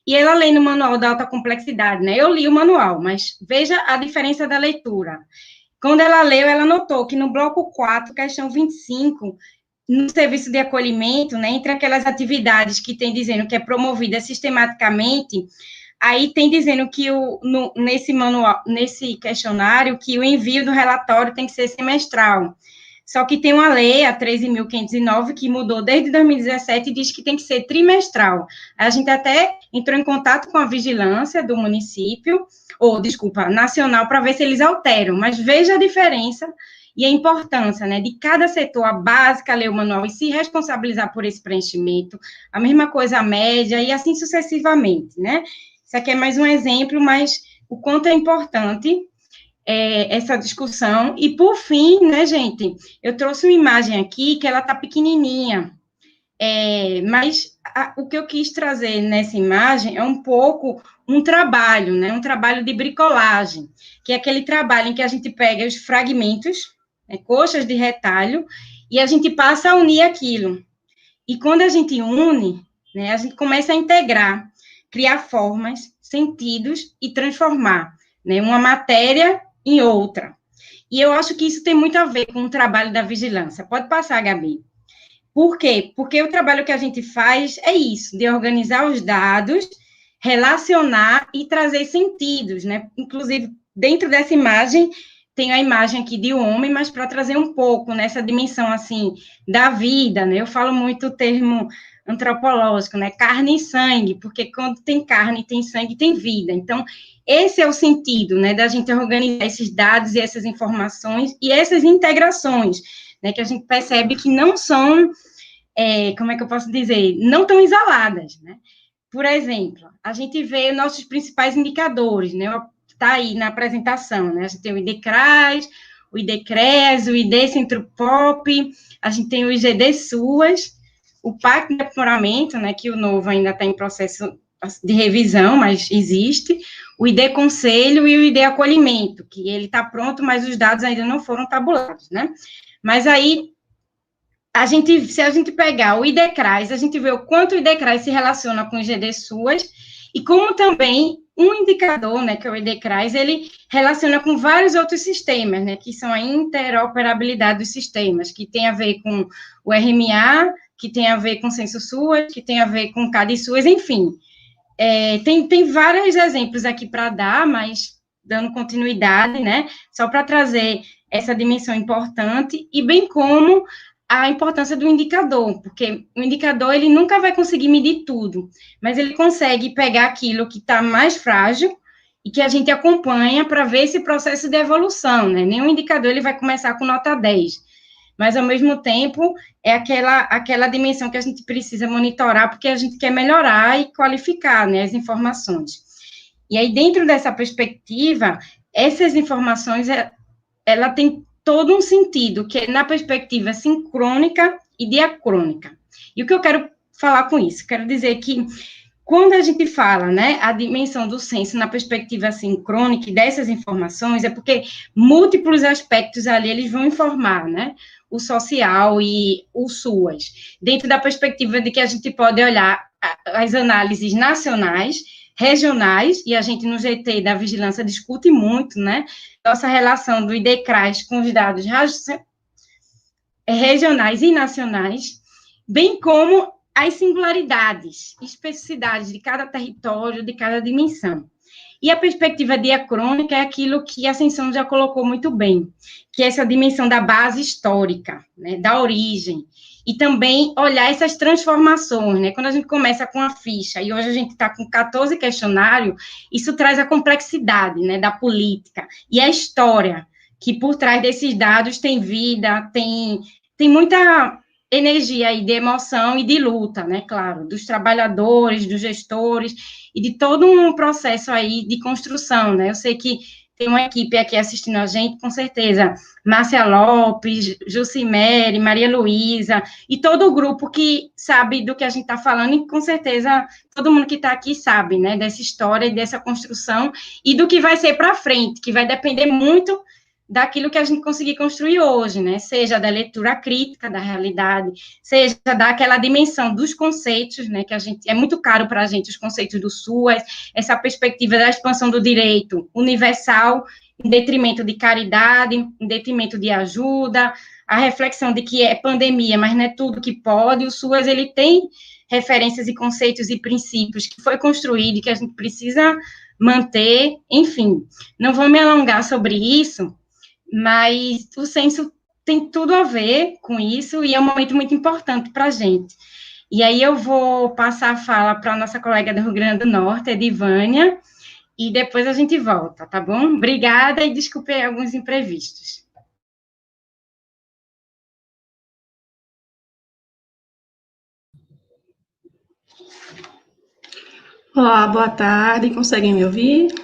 e ela lê no manual da alta complexidade, né? Eu li o manual, mas veja a diferença da leitura. Quando ela leu, ela notou que no bloco 4, questão 25, no serviço de acolhimento, né, entre aquelas atividades que tem dizendo que é promovida sistematicamente, aí tem dizendo que nesse questionário, que o envio do relatório tem que ser semestral. só que tem uma lei, a 13.509, que mudou desde 2017 e diz que tem que ser trimestral. A gente até entrou em contato com a vigilância do município, nacional, para ver se eles alteram, mas veja a diferença e a importância, né, de cada setor, a básica, ler o manual e se responsabilizar por esse preenchimento, a mesma coisa a média e assim sucessivamente, né? Isso aqui é mais um exemplo, mas o quanto é importante essa discussão. E, por fim, né, gente, eu trouxe uma imagem aqui que ela tá pequenininha, mas o que eu quis trazer nessa imagem é um pouco um trabalho, né, um trabalho de bricolagem, que é aquele trabalho em que a gente pega os fragmentos, coxas de retalho, e a gente passa a unir aquilo. E quando a gente une, né, a gente começa a integrar, criar formas, sentidos e transformar, né, uma matéria em outra. E eu acho que isso tem muito a ver com o trabalho da vigilância. Pode passar, Gabi. Por quê? Porque o trabalho que a gente faz é isso, de organizar os dados, relacionar e trazer sentidos, né? Inclusive, dentro dessa imagem, tem a imagem aqui de homem, mas para trazer um pouco nessa dimensão, assim, da vida, né? Eu falo muito o termo antropológico, né? Carne e sangue, porque quando tem carne, tem sangue, tem vida. Então, esse é o sentido, né? Da gente organizar esses dados e essas informações e essas integrações, né? Que a gente percebe que não são, como é que eu posso dizer? Não tão isoladas, né? Por exemplo, a gente vê nossos principais indicadores, né? Está aí na apresentação, né? A gente tem o IDCRAS, o IDCRES, o ID Centro-Pop, a gente tem o IGD SUAS, o Pacto de Aprimoramento, né? Que o novo ainda está em processo de revisão, mas existe, o ID Conselho e o ID Acolhimento, que ele está pronto, mas os dados ainda não foram tabulados, né? Mas aí, se a gente pegar o IDCRAS, a gente vê o quanto o IDCRAS se relaciona com o IGD SUAS, e como também um indicador, né, que é o IDCRAS, ele relaciona com vários outros sistemas, né, que são a interoperabilidade dos sistemas, que tem a ver com o RMA, que tem a ver com o Censo SUAS, que tem a ver com o CAD SUAS, enfim. Tem vários exemplos aqui para dar, mas dando continuidade, né, só para trazer essa dimensão importante, e bem como a importância do indicador, porque o indicador, ele nunca vai conseguir medir tudo, mas ele consegue pegar aquilo que está mais frágil e que a gente acompanha para ver esse processo de evolução, né? Nenhum indicador, ele vai começar com nota 10, mas, ao mesmo tempo, é aquela dimensão que a gente precisa monitorar, porque a gente quer melhorar e qualificar, né, as informações. E aí, dentro dessa perspectiva, essas informações, ela tem todo um sentido, que é na perspectiva sincrônica e diacrônica. E o que eu quero falar com isso? Quero dizer que, quando a gente fala, né, a dimensão do censo na perspectiva sincrônica e dessas informações, é porque múltiplos aspectos ali, eles vão informar, né, o social e o SUAS, dentro da perspectiva de que a gente pode olhar as análises nacionais, regionais, e a gente no GT da Vigilância discute muito, né, nossa relação do IDCRAS com os dados regionais e nacionais, bem como as singularidades, especificidades de cada território, de cada dimensão. E a perspectiva diacrônica é aquilo que a Ascensão já colocou muito bem, que é essa dimensão da base histórica, né, da origem, e também olhar essas transformações, né? Quando a gente começa com a ficha, e hoje a gente está com 14 questionários, isso traz a complexidade, né, da política, e a história, que por trás desses dados tem vida, tem muita energia aí de emoção e de luta, né, claro, dos trabalhadores, dos gestores, e de todo um processo aí de construção, né? Eu sei que tem uma equipe aqui assistindo a gente, com certeza, Márcia Lopes, Jucimere, Maria Luísa, e todo o grupo que sabe do que a gente está falando, e com certeza todo mundo que está aqui sabe, né, dessa história e dessa construção, e do que vai ser para frente, que vai depender muito daquilo que a gente conseguir construir hoje, né, seja da leitura crítica da realidade, seja daquela dimensão dos conceitos, né, que a gente, é muito caro para a gente os conceitos do SUAS, essa perspectiva da expansão do direito universal, em detrimento de caridade, em detrimento de ajuda, a reflexão de que é pandemia, mas não é tudo que pode, o SUAS, ele tem referências e conceitos e princípios que foi construído e que a gente precisa manter, enfim, não vou me alongar sobre isso, mas o censo tem tudo a ver com isso e é um momento muito importante para a gente. E aí eu vou passar a fala para a nossa colega do Rio Grande do Norte, Edivânia, e depois a gente volta, tá bom? Obrigada e desculpe alguns imprevistos. Olá, boa tarde. Conseguem me ouvir?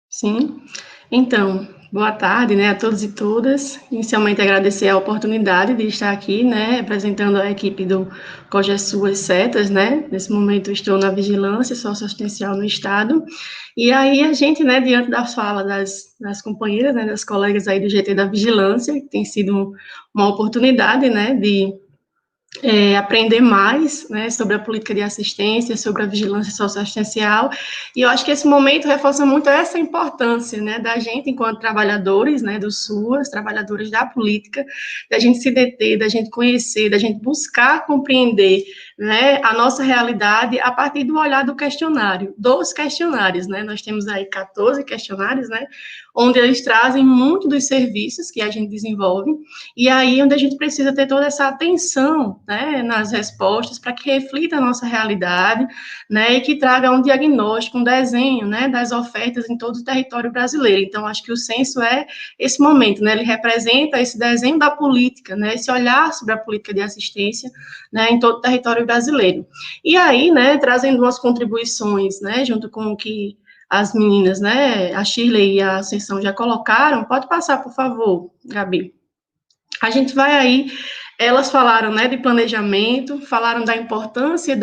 Sim? Então, boa tarde, né, a todos e todas. Inicialmente, agradecer a oportunidade de estar aqui, né, representando a equipe do COGESU Setas, né. Nesse momento, estou na vigilância socioassistencial no Estado. E aí, a gente, né, diante da fala das companheiras, né, das colegas aí do GT da Vigilância, que tem sido uma oportunidade, né, de aprender mais, né, sobre a política de assistência, sobre a vigilância socioassistencial, e eu acho que esse momento reforça muito essa importância, né, da gente, enquanto trabalhadores, né, do SUAS, trabalhadores da política, da gente se deter, da gente conhecer, da gente buscar compreender, né, a nossa realidade a partir do olhar do questionário, dos questionários, né, nós temos aí 14 questionários, né, onde eles trazem muito dos serviços que a gente desenvolve, e aí onde a gente precisa ter toda essa atenção, né, nas respostas, para que reflita a nossa realidade, né, e que traga um diagnóstico, um desenho, né, das ofertas em todo o território brasileiro. Então, acho que o censo é esse momento, né, ele representa esse desenho da política, né, esse olhar sobre a política de assistência, né, em todo o território brasileiro. E aí, né, trazendo umas contribuições, né, junto com o que as meninas, né, a Shirley e a Ascensão já colocaram, pode passar, por favor, Gabi. A gente vai aí, elas falaram, né, de planejamento, falaram da importância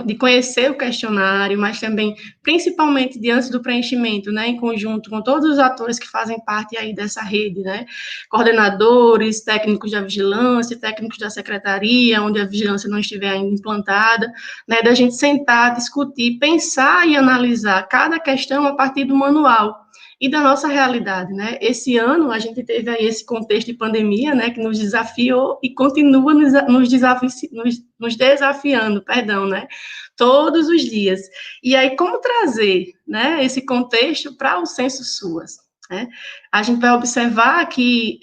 de conhecer o questionário, mas também, principalmente, diante do preenchimento, né, em conjunto com todos os atores que fazem parte aí dessa rede, né, coordenadores, técnicos da vigilância, técnicos da secretaria, onde a vigilância não estiver ainda implantada, né, da gente sentar, discutir, pensar e analisar cada questão a partir do manual, e da nossa realidade, né? Esse ano a gente teve aí esse contexto de pandemia, né, que nos desafiou e continua nos desafiando, perdão, né, todos os dias. E aí, como trazer, né, esse contexto para o Censo SUAS? Né? A gente vai observar que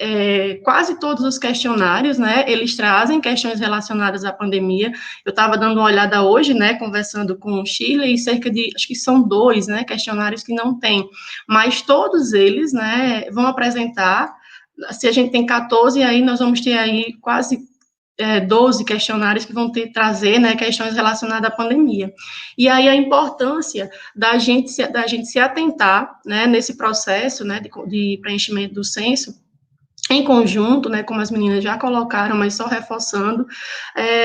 quase todos os questionários, né, eles trazem questões relacionadas à pandemia. Eu estava dando uma olhada hoje, né, conversando com o Chile, e cerca de, acho que são 2, né, questionários que não tem, mas todos eles, né, vão apresentar, se a gente tem 14, aí nós vamos ter aí quase 12 questionários que vão trazer, né, questões relacionadas à pandemia. E aí a importância da gente se atentar, né, nesse processo, né, de preenchimento do censo, em conjunto, né, como as meninas já colocaram, mas só reforçando,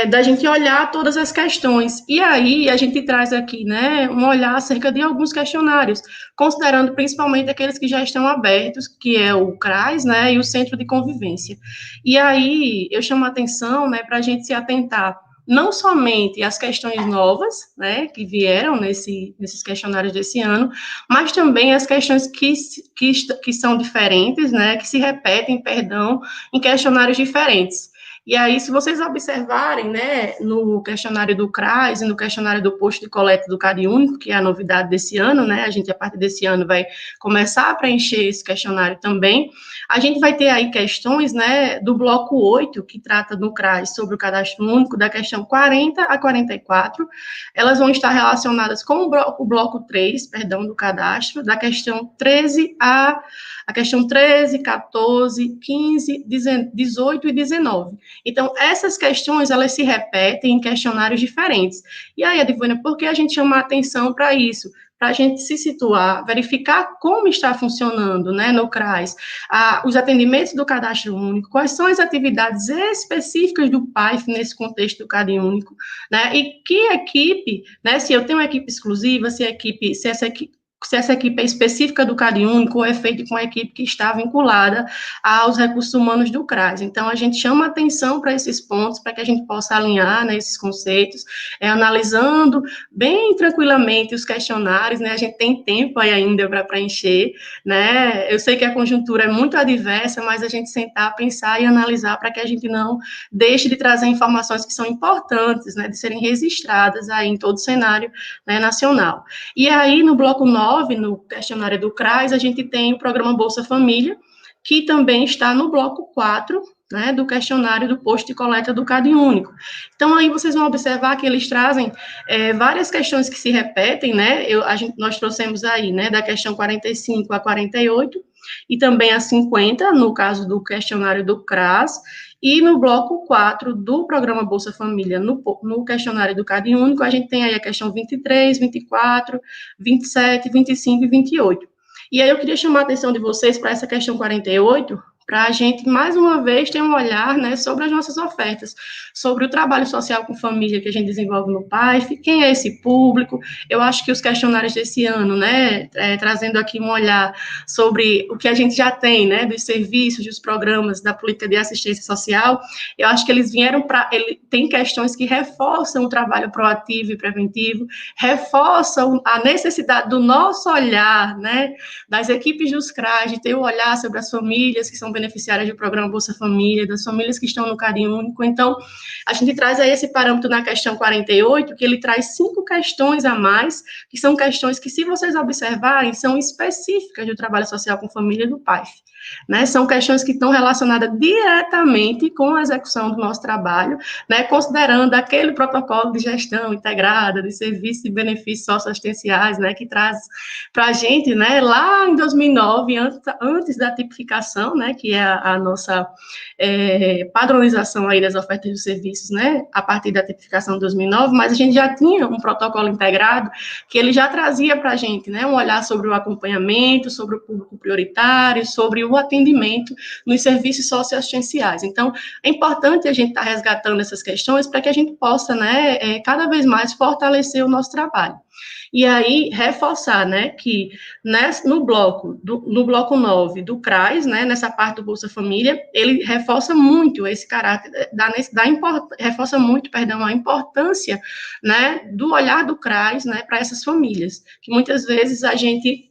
da gente olhar todas as questões. E aí a gente traz aqui, né, um olhar acerca de alguns questionários, considerando principalmente aqueles que já estão abertos, que é o CRAS, né, e o Centro de Convivência. E aí eu chamo a atenção, né, para a gente se atentar não somente as questões novas, né, que vieram nesses questionários desse ano, mas também as questões que são diferentes, né, que se repetem, perdão, em questionários diferentes. E aí, se vocês observarem, né, no questionário do CRAS e no questionário do posto de coleta do CadÚnico, que é a novidade desse ano, né, a gente, a partir desse ano, vai começar a preencher esse questionário também, a gente vai ter aí questões, né, do bloco 8, que trata do CRAS sobre o cadastro único, da questão 40 a 44, elas vão estar relacionadas com o bloco 3, perdão, do cadastro, da questão 13 a questão 13, 14, 15, 18 e 19. Então, essas questões, elas se repetem em questionários diferentes. E aí, Adivânia, por que a gente chama a atenção para isso? Para a gente se situar, verificar como está funcionando, né, no CRAS, os atendimentos do cadastro único, quais são as atividades específicas do PAIF nesse contexto do CadÚnico, né, e que equipe, né, se eu tenho uma equipe exclusiva, se essa equipe é específica do CadÚnico ou é feita com a equipe que está vinculada aos recursos humanos do CRAS. Então, a gente chama atenção para esses pontos, para que a gente possa alinhar, né, esses conceitos, analisando bem tranquilamente os questionários, né, a gente tem tempo aí ainda para preencher, né, eu sei que a conjuntura é muito adversa, mas a gente sentar, pensar e analisar para que a gente não deixe de trazer informações que são importantes, né, de serem registradas aí em todo o cenário, né, nacional. E aí, no bloco 9, no questionário do CRAS, a gente tem o programa Bolsa Família, que também está no bloco 4, né, do questionário do posto de coleta do CadÚnico. Então, aí vocês vão observar que eles trazem várias questões que se repetem, né, nós trouxemos aí, né, da questão 45 a 48, e também a 50, no caso do questionário do CRAS, e no bloco 4 do programa Bolsa Família, no questionário do CadÚnico, a gente tem aí a questão 23, 24, 27, 25 e 28. E aí eu queria chamar a atenção de vocês para essa questão 48, para a gente, mais uma vez, ter um olhar, né, sobre as nossas ofertas, sobre o trabalho social com família que a gente desenvolve no PAIF, quem é esse público. Eu acho que os questionários desse ano, né, trazendo aqui um olhar sobre o que a gente já tem, né, dos serviços, dos programas da política de assistência social, eu acho que eles vieram tem questões que reforçam o trabalho proativo e preventivo, reforçam a necessidade do nosso olhar, né, das equipes dos CRAs, de ter o olhar sobre as famílias que são beneficiárias do programa Bolsa Família, das famílias que estão no CadÚnico. Então, a gente traz aí esse parâmetro na questão 48, que ele traz 5 questões a mais, que são questões que, se vocês observarem, são específicas do trabalho social com família do PAIF, né? São questões que estão relacionadas diretamente com a execução do nosso trabalho, né? Considerando aquele protocolo de gestão integrada de serviços e benefícios socioassistenciais, né? Que traz para a gente, né? Lá em 2009, antes da tipificação, né? Que é a nossa padronização aí das ofertas de serviços, né? A partir da tipificação de 2009, mas a gente já tinha um protocolo integrado que ele já trazia para a gente, né? Um olhar sobre o acompanhamento, sobre o público prioritário, sobre o atendimento nos serviços socioassistenciais. Então, é importante a gente estar resgatando essas questões para que a gente possa, né, cada vez mais fortalecer o nosso trabalho. E aí, reforçar, né, que no bloco 9 do CRAS, né, nessa parte do Bolsa Família, ele reforça muito esse caráter, reforça muito, perdão, a importância, né, do olhar do CRAS, né, para essas famílias, que muitas vezes a gente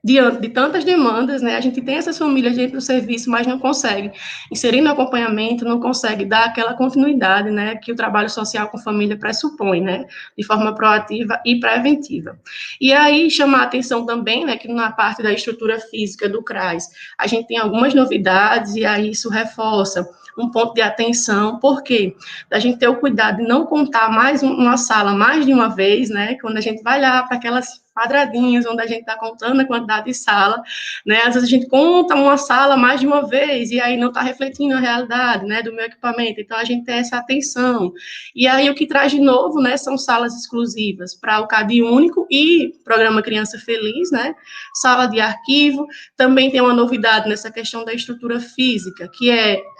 diante de tantas demandas, né, a gente tem essas famílias dentro do serviço, mas não consegue inserir no acompanhamento, não consegue dar aquela continuidade, né, que o trabalho social com família pressupõe, né, de forma proativa e preventiva. E aí, chamar a atenção também, né, que na parte da estrutura física do CRAS, a gente tem algumas novidades, e aí isso reforça um ponto de atenção, porque a gente ter o cuidado de não contar uma sala mais de uma vez, né, quando a gente vai lá para aquelas quadradinhos, onde a gente está contando a quantidade de sala, né, às vezes a gente conta uma sala mais de uma vez, e aí não está refletindo a realidade, né, do meu equipamento, então a gente tem essa atenção, e aí o que traz de novo, né, são salas exclusivas para o CadÚnico e Programa Criança Feliz, né, sala de arquivo, também tem uma novidade nessa questão da estrutura física, que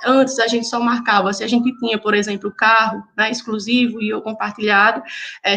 antes a gente só marcava se a gente tinha, por exemplo, carro, né, exclusivo e ou compartilhado,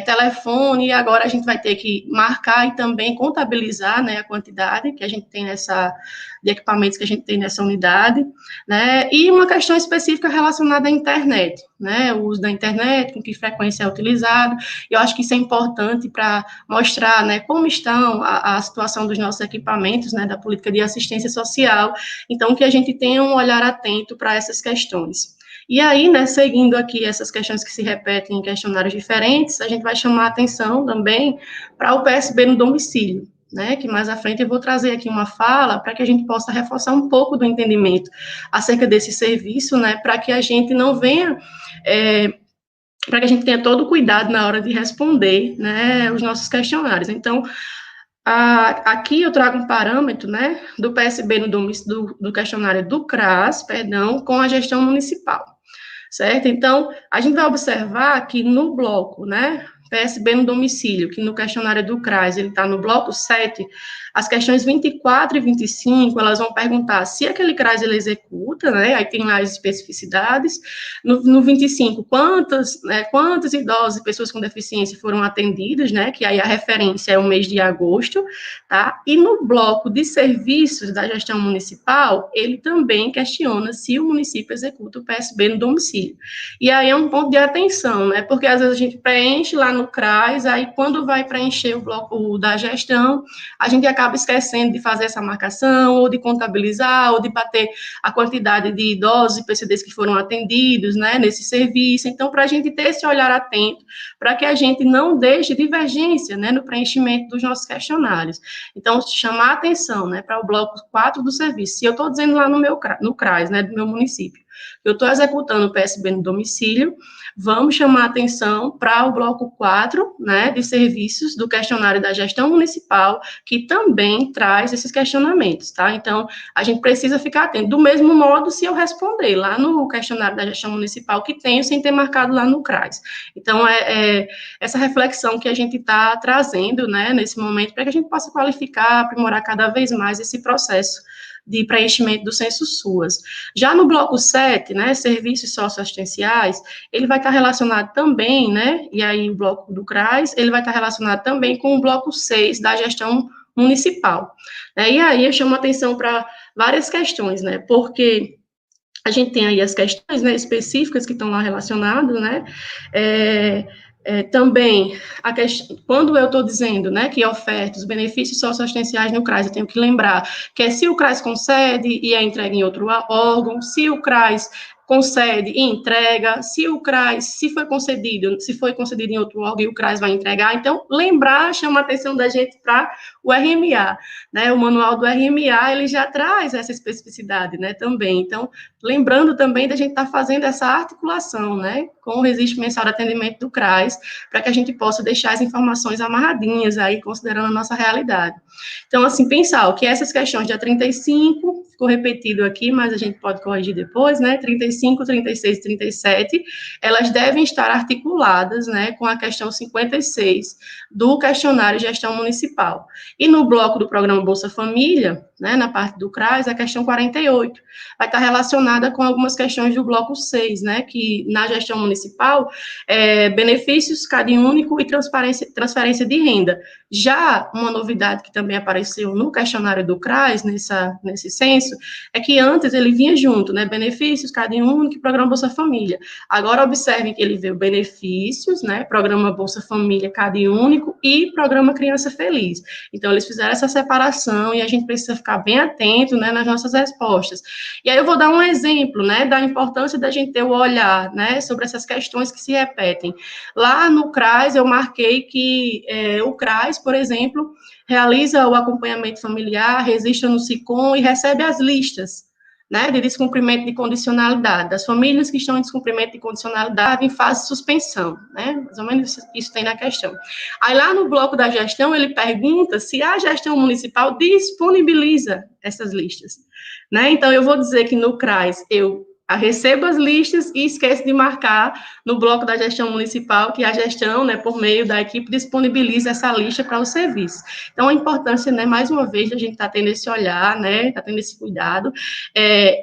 telefone, e agora a gente vai ter que marcar e também contabilizar, né, a quantidade que a gente tem de equipamentos que a gente tem nessa unidade, né, e uma questão específica relacionada à internet, né, o uso da internet, com que frequência é utilizado. Eu acho que isso é importante para mostrar, né, como estão a situação dos nossos equipamentos, né, da política de assistência social, então que a gente tenha um olhar atento para essas questões. E aí, né, seguindo aqui essas questões que se repetem em questionários diferentes, a gente vai chamar a atenção também para o PSB no domicílio, né, que mais à frente eu vou trazer aqui uma fala para que a gente possa reforçar um pouco do entendimento acerca desse serviço, né, para que a gente não venha, para que a gente tenha todo o cuidado na hora de responder, né, os nossos questionários. Então, aqui eu trago um parâmetro, né, do PSB do questionário do CRAS, perdão, com a gestão municipal, certo? Então, a gente vai observar que no bloco, né, PSB no domicílio, que no questionário do CRAS, ele está no bloco 7, as questões 24 e 25, elas vão perguntar se aquele CRAS ele executa, né, aí tem mais especificidades. No 25, quantos idosos e pessoas com deficiência foram atendidas, né, que aí a referência é o mês de agosto, tá? E no bloco de serviços da gestão municipal, ele também questiona se o município executa o PSB no domicílio. E aí é um ponto de atenção, né, porque às vezes a gente preenche lá no CRAS, aí quando vai preencher o bloco da gestão, a gente acaba esquecendo de fazer essa marcação, ou de contabilizar, ou de bater a quantidade de idosos e PCDs que foram atendidos, né, nesse serviço. Então, para a gente ter esse olhar atento, para que a gente não deixe divergência, né, no preenchimento dos nossos questionários. Então, chamar atenção, né, para o bloco 4 do serviço. Se eu estou dizendo lá no CRAS, né, do meu município, eu estou executando o PSB no domicílio, vamos chamar atenção para o bloco 4, né, de serviços do questionário da gestão municipal, que também traz esses questionamentos, tá? Então, a gente precisa ficar atento. Do mesmo modo, se eu responder lá no questionário da gestão municipal que tenho, sem ter marcado lá no CRAS. Então, essa reflexão que a gente está trazendo, né, nesse momento, para que a gente possa qualificar, aprimorar cada vez mais esse processo de preenchimento do censo SUAS. Já no bloco 7, né, serviços socioassistenciais, ele vai estar relacionado também, né, e aí o bloco do CRAS, ele vai estar relacionado também com o bloco 6 da gestão municipal. E aí eu chamo atenção para várias questões, né, porque a gente tem aí as questões, né, específicas que estão lá relacionadas, né, também, quando eu estou dizendo, né, que oferta os benefícios socioassistenciais no CRAS, eu tenho que lembrar que é se o CRAS concede e é entregue em outro órgão, se o CRAS concede e entrega, se o CRAS, se foi concedido em outro órgão e o CRAS vai entregar. Então, lembrar, chama a atenção da gente para o RMA, né, o manual do RMA, ele já traz essa especificidade, né, também. Então, lembrando também da gente estar fazendo essa articulação, né, com o registro mensal de atendimento do CRAS, para que a gente possa deixar as informações amarradinhas aí, considerando a nossa realidade. Então, assim, pensar o que essas questões de 35, ficou repetido aqui, mas a gente pode corrigir depois, né, 35, 36 e 37, elas devem estar articuladas, né, com a questão 56 do questionário de gestão municipal. E no bloco do programa Bolsa Família, né, na parte do CRAS, a questão 48 vai estar relacionada com algumas questões do bloco 6, né, que na gestão municipal, benefícios CadÚnico e transferência de renda. Já uma novidade que também apareceu no questionário do CRAS, nesse censo, é que antes ele vinha junto, né, benefícios CadÚnico e programa Bolsa Família. Agora observem que ele veio benefícios, né, programa Bolsa Família CadÚnico e programa Criança Feliz. Então, eles fizeram essa separação e a gente precisa ficar bem atento, né, nas nossas respostas. E aí eu vou dar um exemplo, né, da importância da gente ter o olhar, né, sobre essas questões que se repetem. Lá no CRAS, eu marquei que o CRAS, por exemplo, realiza o acompanhamento familiar, registra no SICOM e recebe as listas, né, de descumprimento de condicionalidade, das famílias que estão em descumprimento de condicionalidade em fase de suspensão, né, mais ou menos isso tem na questão. Aí lá no bloco da gestão, ele pergunta se a gestão municipal disponibiliza essas listas, né, então eu vou dizer que no CRAS eu recebo as listas e esqueço de marcar no bloco da gestão municipal que a gestão, né, por meio da equipe, disponibiliza essa lista para o serviço. Então, a importância, né, mais uma vez, a gente está tendo esse olhar, né, está tendo esse cuidado.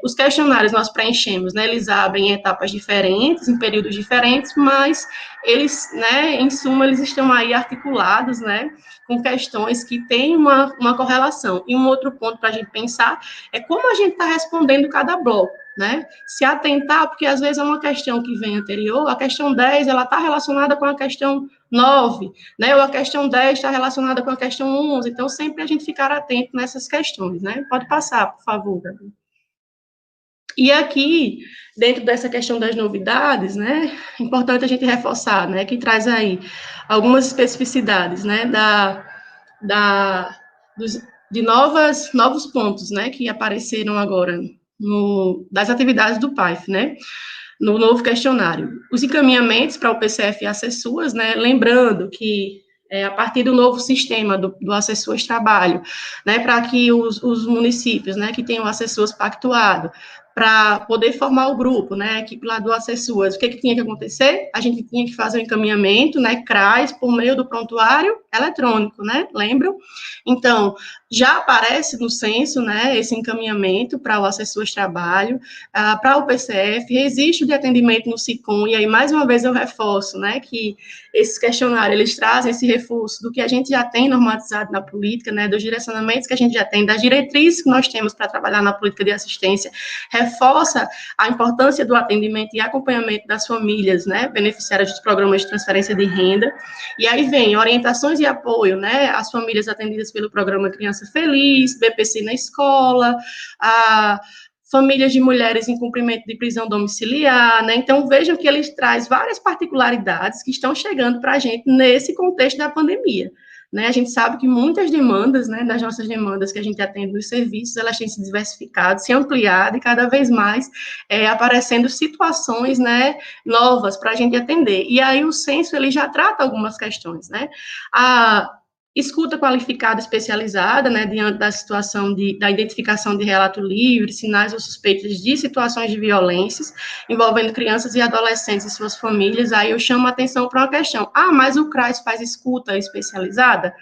Os questionários nós preenchemos, né, eles abrem em etapas diferentes, em períodos diferentes, mas eles, né, em suma, eles estão aí articulados, né, com questões que têm uma correlação. E um outro ponto para a gente pensar é como a gente está respondendo cada bloco, né, se atentar, porque às vezes é uma questão que vem anterior, a questão 10, ela está relacionada com a questão 9, né, ou a questão 10 está relacionada com a questão 11, então sempre a gente ficar atento nessas questões, né, pode passar, por favor, Gabi. E aqui, dentro dessa questão das novidades, né, é importante a gente reforçar, né, que traz aí algumas especificidades, né, de novos pontos, né, que apareceram agora das atividades do PAIF, né, no novo questionário. Os encaminhamentos para o PCF e ACESUAS, né, lembrando que a partir do novo sistema do ACESUAS Trabalho, né, para que os municípios, né, que tenham o ACESUAS pactuado, para poder formar o grupo, né, a equipe lá do ACESUAS, o que tinha que acontecer? A gente tinha que fazer o encaminhamento, né, CRAS, por meio do prontuário eletrônico, né, lembram? Então, já aparece no censo, né, esse encaminhamento para o Acessuas Trabalho, para o PCF, registro de atendimento no SICOM, e aí, mais uma vez, eu reforço, né, que esses questionários, eles trazem esse reforço do que a gente já tem normatizado na política, né, dos direcionamentos que a gente já tem, das diretrizes que nós temos para trabalhar na política de assistência, reforça a importância do atendimento e acompanhamento das famílias, né, beneficiárias dos programas de transferência de renda, e aí vem orientações e apoio, né, às famílias atendidas pelo programa Criança Feliz, BPC na escola, a famílias de mulheres em cumprimento de prisão domiciliar, né? Então, vejam que ele traz várias particularidades que estão chegando para a gente nesse contexto da pandemia. Né? A gente sabe que muitas demandas, né, das nossas demandas que a gente atende nos serviços, elas têm se diversificado, se ampliado e cada vez mais aparecendo situações, né, novas para a gente atender. E aí o censo, ele já trata algumas questões, né? A escuta qualificada especializada, né, diante da situação da identificação de relato livre, sinais ou suspeitas de situações de violências envolvendo crianças e adolescentes e suas famílias, aí eu chamo a atenção para uma questão. Mas o CRAS faz escuta especializada?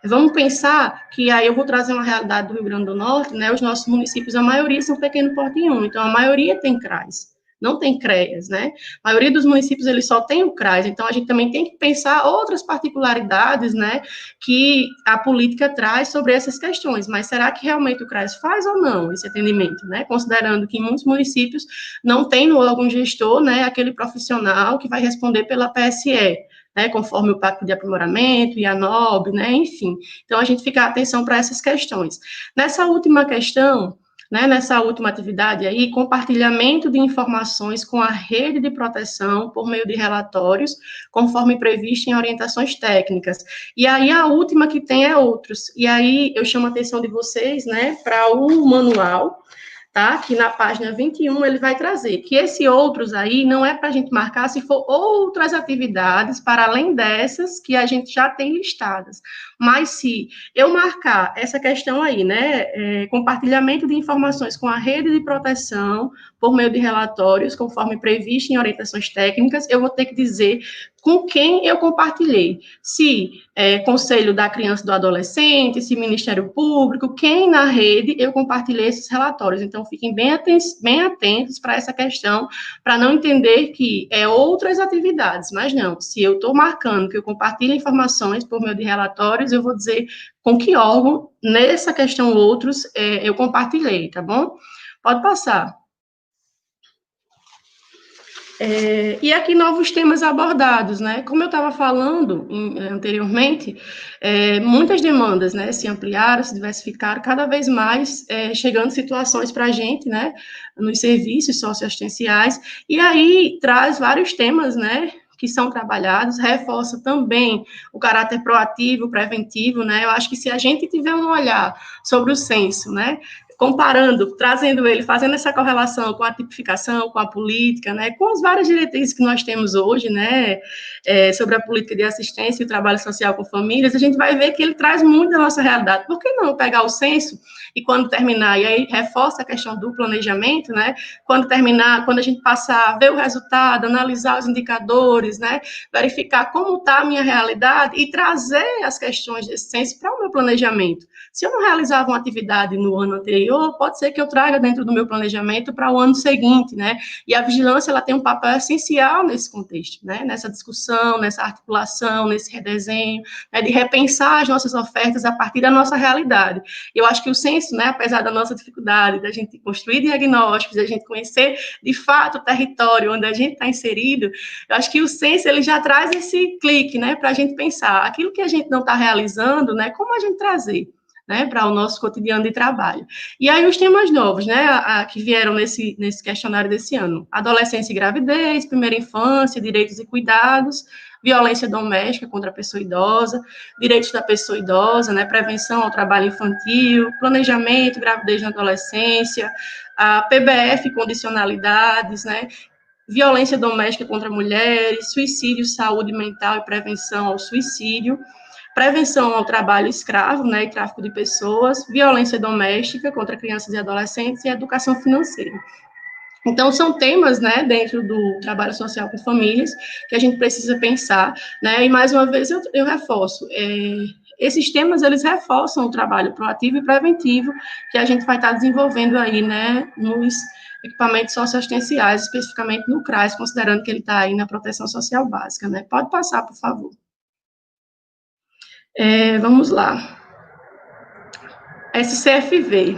Vamos pensar que aí eu vou trazer uma realidade do Rio Grande do Norte, né, os nossos municípios, a maioria são pequeno porte 1, então a maioria tem CRAS. Não tem CREAS, né? A maioria dos municípios, eles só tem o CRAS, então a gente também tem que pensar outras particularidades, né, que a política traz sobre essas questões, mas será que realmente o CRAS faz ou não esse atendimento, né? Considerando que em muitos municípios não tem no órgão gestor, né, aquele profissional que vai responder pela PSE, né, conforme o Pacto de Aprimoramento e a NOB, né, enfim. Então, a gente fica atenção para essas questões. Nessa última questão, né, nessa última atividade aí, compartilhamento de informações com a rede de proteção por meio de relatórios, conforme previsto em orientações técnicas. E aí, a última que tem é outros. E aí, eu chamo a atenção de vocês, né, para o manual, tá? Que na página 21 ele vai trazer que esse outros aí não é para a gente marcar se for outras atividades para além dessas que a gente já tem listadas. Mas se eu marcar essa questão aí, né, compartilhamento de informações com a rede de proteção por meio de relatórios, conforme previsto em orientações técnicas, eu vou ter que dizer com quem eu compartilhei. Se Conselho da Criança e do Adolescente, se Ministério Público, quem na rede eu compartilhei esses relatórios. Então, fiquem bem atentos para essa questão, para não entender que é outras atividades, mas não. Se eu estou marcando que eu compartilho informações por meio de relatórios, eu vou dizer com que órgão, nessa questão outros, eu compartilhei, tá bom? Pode passar. E aqui novos temas abordados, né? Como eu estava falando anteriormente, muitas demandas, né, se ampliaram, se diversificaram, cada vez mais chegando situações para a gente, né, nos serviços socioassistenciais, e aí traz vários temas, né, que são trabalhados, reforça também o caráter proativo, preventivo, né? Eu acho que se a gente tiver um olhar sobre o censo, né, comparando, trazendo ele, fazendo essa correlação com a tipificação, com a política, né, com as várias diretrizes que nós temos hoje, né, sobre a política de assistência e o trabalho social com famílias, a gente vai ver que ele traz muito da nossa realidade. Por que não pegar o censo e quando terminar, e aí reforça a questão do planejamento, né, quando terminar, quando a gente passar a ver o resultado, analisar os indicadores, né, verificar como está a minha realidade e trazer as questões desse censo para o meu planejamento. Se eu não realizava uma atividade no ano anterior, pode ser que eu traga dentro do meu planejamento para o ano seguinte, né? E a vigilância, ela tem um papel essencial nesse contexto, né? Nessa discussão, nessa articulação, nesse redesenho, né? De repensar as nossas ofertas a partir da nossa realidade. Eu acho que o censo, né, apesar da nossa dificuldade, da gente construir diagnósticos, da gente conhecer, de fato, o território onde a gente está inserido, eu acho que o censo, ele já traz esse clique, né, para a gente pensar aquilo que a gente não está realizando, né, como a gente trazer, né, para o nosso cotidiano de trabalho. E aí os temas novos, né, que vieram nesse questionário desse ano: adolescência e gravidez, primeira infância, direitos e cuidados, violência doméstica contra a pessoa idosa, direitos da pessoa idosa, né, prevenção ao trabalho infantil, planejamento, gravidez na adolescência, a PBF, condicionalidades, né, violência doméstica contra mulheres, suicídio, saúde mental e prevenção ao suicídio, prevenção ao trabalho escravo, né, e tráfico de pessoas, violência doméstica contra crianças e adolescentes e educação financeira. Então, são temas, né, dentro do trabalho social com famílias que a gente precisa pensar, né, e mais uma vez eu reforço, esses temas, eles reforçam o trabalho proativo e preventivo que a gente vai estar desenvolvendo aí, né, nos equipamentos socioassistenciais, especificamente no CRAS, considerando que ele está aí na proteção social básica, né? Pode passar, por favor. Vamos lá. SCFV,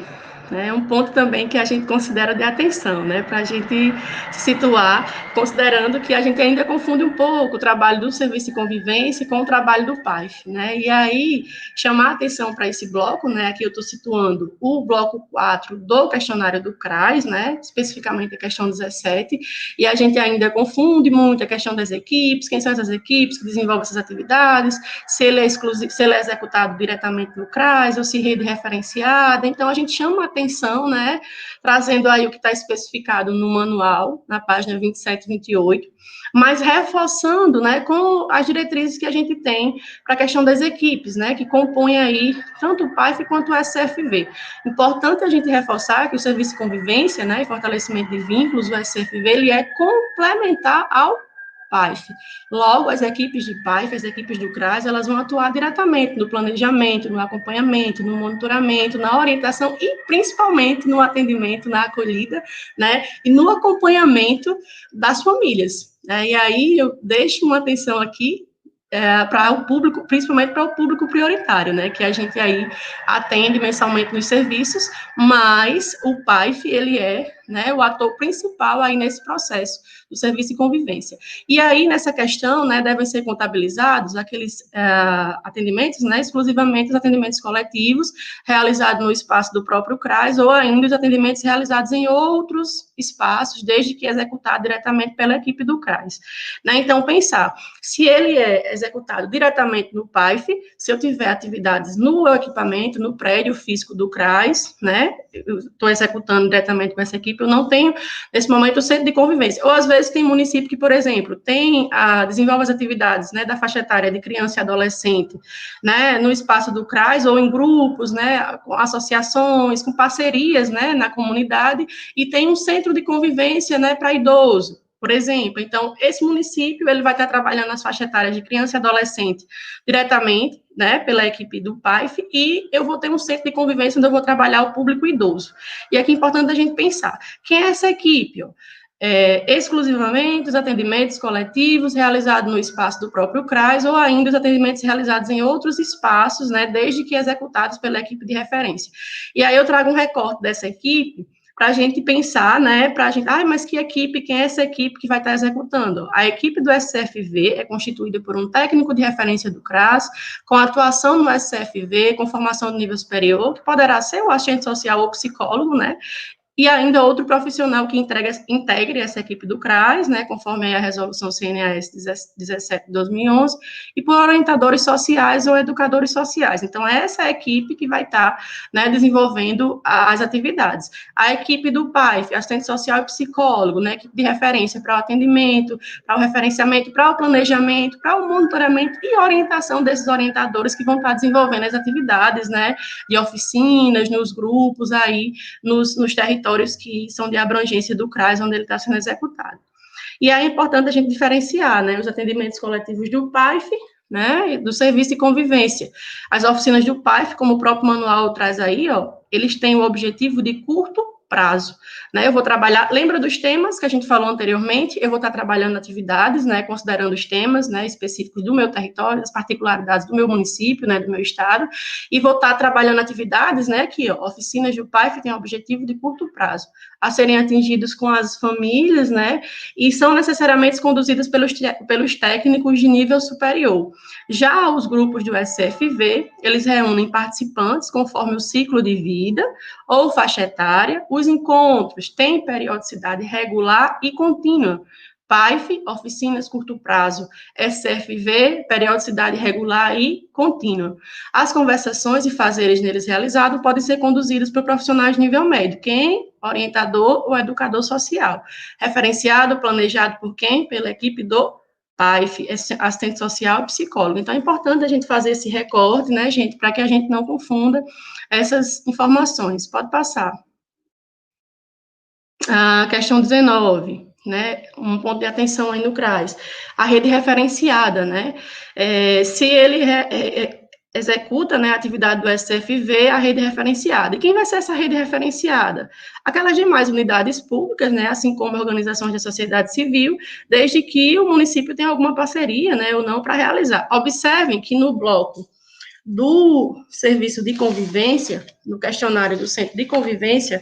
né, é um ponto também que a gente considera de atenção, né, para a gente se situar, considerando que a gente ainda confunde um pouco o trabalho do serviço de convivência com o trabalho do PAIF, né, e aí chamar a atenção para esse bloco, né, aqui eu estou situando o bloco 4 do questionário do CRAS, né, especificamente a questão 17, e a gente ainda confunde muito a questão das equipes, quem são essas equipes que desenvolvem essas atividades, se ele é exclusivo, se ele é executado diretamente no CRAS, ou se rede referenciada. Então a gente chama a atenção, né, trazendo aí o que está especificado no manual, na página 27 e 28, mas reforçando, né, com as diretrizes que a gente tem para a questão das equipes, né, que compõem aí tanto o PAIF quanto o SCFV. Importante a gente reforçar que o serviço de convivência, né, e fortalecimento de vínculos, o SCFV, ele é complementar ao PAIF. Logo, as equipes de PAIF, as equipes do CRAS, elas vão atuar diretamente no planejamento, no acompanhamento, no monitoramento, na orientação e, principalmente, no atendimento, na acolhida, né, e no acompanhamento das famílias. E aí, eu deixo uma atenção aqui para o público, principalmente para o público prioritário, né, que a gente aí atende mensalmente nos serviços, mas o PAIF, ele é, né, o ator principal aí nesse processo do serviço de convivência. E aí, nessa questão, né, devem ser contabilizados aqueles atendimentos, né, exclusivamente os atendimentos coletivos, realizados no espaço do próprio CRAS, ou ainda os atendimentos realizados em outros espaços, desde que executado diretamente pela equipe do CRAS. Né, então, pensar, se ele é executado diretamente no PAIF, se eu tiver atividades no equipamento, no prédio físico do CRAS, né, eu estou executando diretamente com essa equipe, eu não tenho, nesse momento, o centro de convivência. Ou, às vezes, tem município que, por exemplo, desenvolve as atividades, né, da faixa etária de criança e adolescente, né, no espaço do CRAS, ou em grupos, né, com associações, com parcerias, né, na comunidade, e tem um centro de convivência, né, para idoso, por exemplo. Então, esse município, ele vai estar trabalhando nas faixas etárias de criança e adolescente diretamente, né, pela equipe do PAIF, e eu vou ter um centro de convivência onde eu vou trabalhar o público idoso. E aqui é importante a gente pensar, quem é essa equipe? Exclusivamente os atendimentos coletivos realizados no espaço do próprio CRAS, ou ainda os atendimentos realizados em outros espaços, né, desde que executados pela equipe de referência. E aí eu trago um recorte dessa equipe, para a gente pensar, né, para a gente, mas que equipe, quem é essa equipe que vai estar executando? A equipe do SCFV é constituída por um técnico de referência do CRAS, com atuação no SCFV, com formação de nível superior, que poderá ser o assistente social ou psicólogo, né, e ainda outro profissional que integre essa equipe do CRAS, né, conforme a resolução CNAS 17 de 2011, e por orientadores sociais ou educadores sociais. Então, essa é a equipe que vai estar, né, desenvolvendo as atividades. A equipe do PAIF, assistente social e psicólogo, né, equipe de referência para o atendimento, para o referenciamento, para o planejamento, para o monitoramento e orientação desses orientadores que vão estar desenvolvendo as atividades, né, de oficinas, nos grupos aí, nos territórios que são de abrangência do CRAS, onde ele está sendo executado. E aí é importante a gente diferenciar, né, os atendimentos coletivos do PAIF, né, do serviço de convivência. As oficinas do PAIF, como o próprio manual traz aí, eles têm o objetivo de curto prazo, né, eu vou trabalhar, lembra dos temas que a gente falou anteriormente, eu vou estar trabalhando atividades, né, considerando os temas, né, específicos do meu território, as particularidades do meu município, né, do meu estado, e vou estar trabalhando atividades, né, aqui, oficinas do PAIF têm o objetivo de curto prazo, a serem atingidos com as famílias, né, e são necessariamente conduzidas pelos técnicos de nível superior. Já os grupos do SCFV, eles reúnem participantes conforme o ciclo de vida ou faixa etária. Os encontros têm periodicidade regular e contínua. PAIF, oficinas curto prazo, SCFV, periodicidade regular e contínua. As conversações e fazeres neles realizados podem ser conduzidos por profissionais de nível médio. Quem? Orientador ou educador social. Referenciado, planejado por quem? Pela equipe do PAIF, assistente social e psicólogo. Então, é importante a gente fazer esse recorte, né, gente, para que a gente não confunda essas informações. Pode passar. A questão 19, né, um ponto de atenção aí no CRAS, a rede referenciada, né, se ele executa, né, a atividade do SCFV, a rede referenciada. E quem vai ser essa rede referenciada? Aquelas demais unidades públicas, né, assim como organizações da sociedade civil, desde que o município tenha alguma parceria, né, ou não, para realizar. Observem que no bloco do serviço de convivência, no questionário do centro de convivência,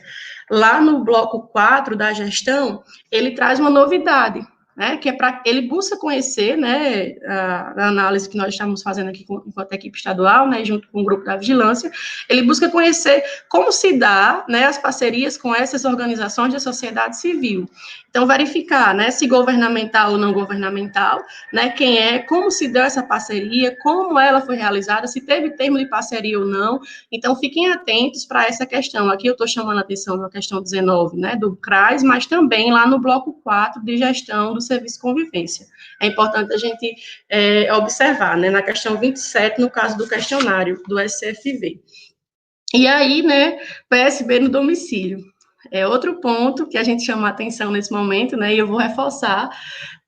lá no bloco 4 da gestão, ele traz uma novidade, né, que é para ele busca conhecer, né, a análise que nós estamos fazendo aqui enquanto equipe estadual, né, junto com o grupo da vigilância, ele busca conhecer como se dá, né, as parcerias com essas organizações da sociedade civil. Então, verificar, né, se governamental ou não governamental, né, quem é, como se deu essa parceria, como ela foi realizada, se teve termo de parceria ou não. Então, fiquem atentos para essa questão. Aqui eu estou chamando a atenção na questão 19, né, do CRAS, mas também lá no bloco 4 de gestão do serviço de convivência. É importante a gente observar, né, na questão 27, no caso do questionário do SCFV. E aí, né, PSB no domicílio. É outro ponto que a gente chama a atenção nesse momento, né, e eu vou reforçar,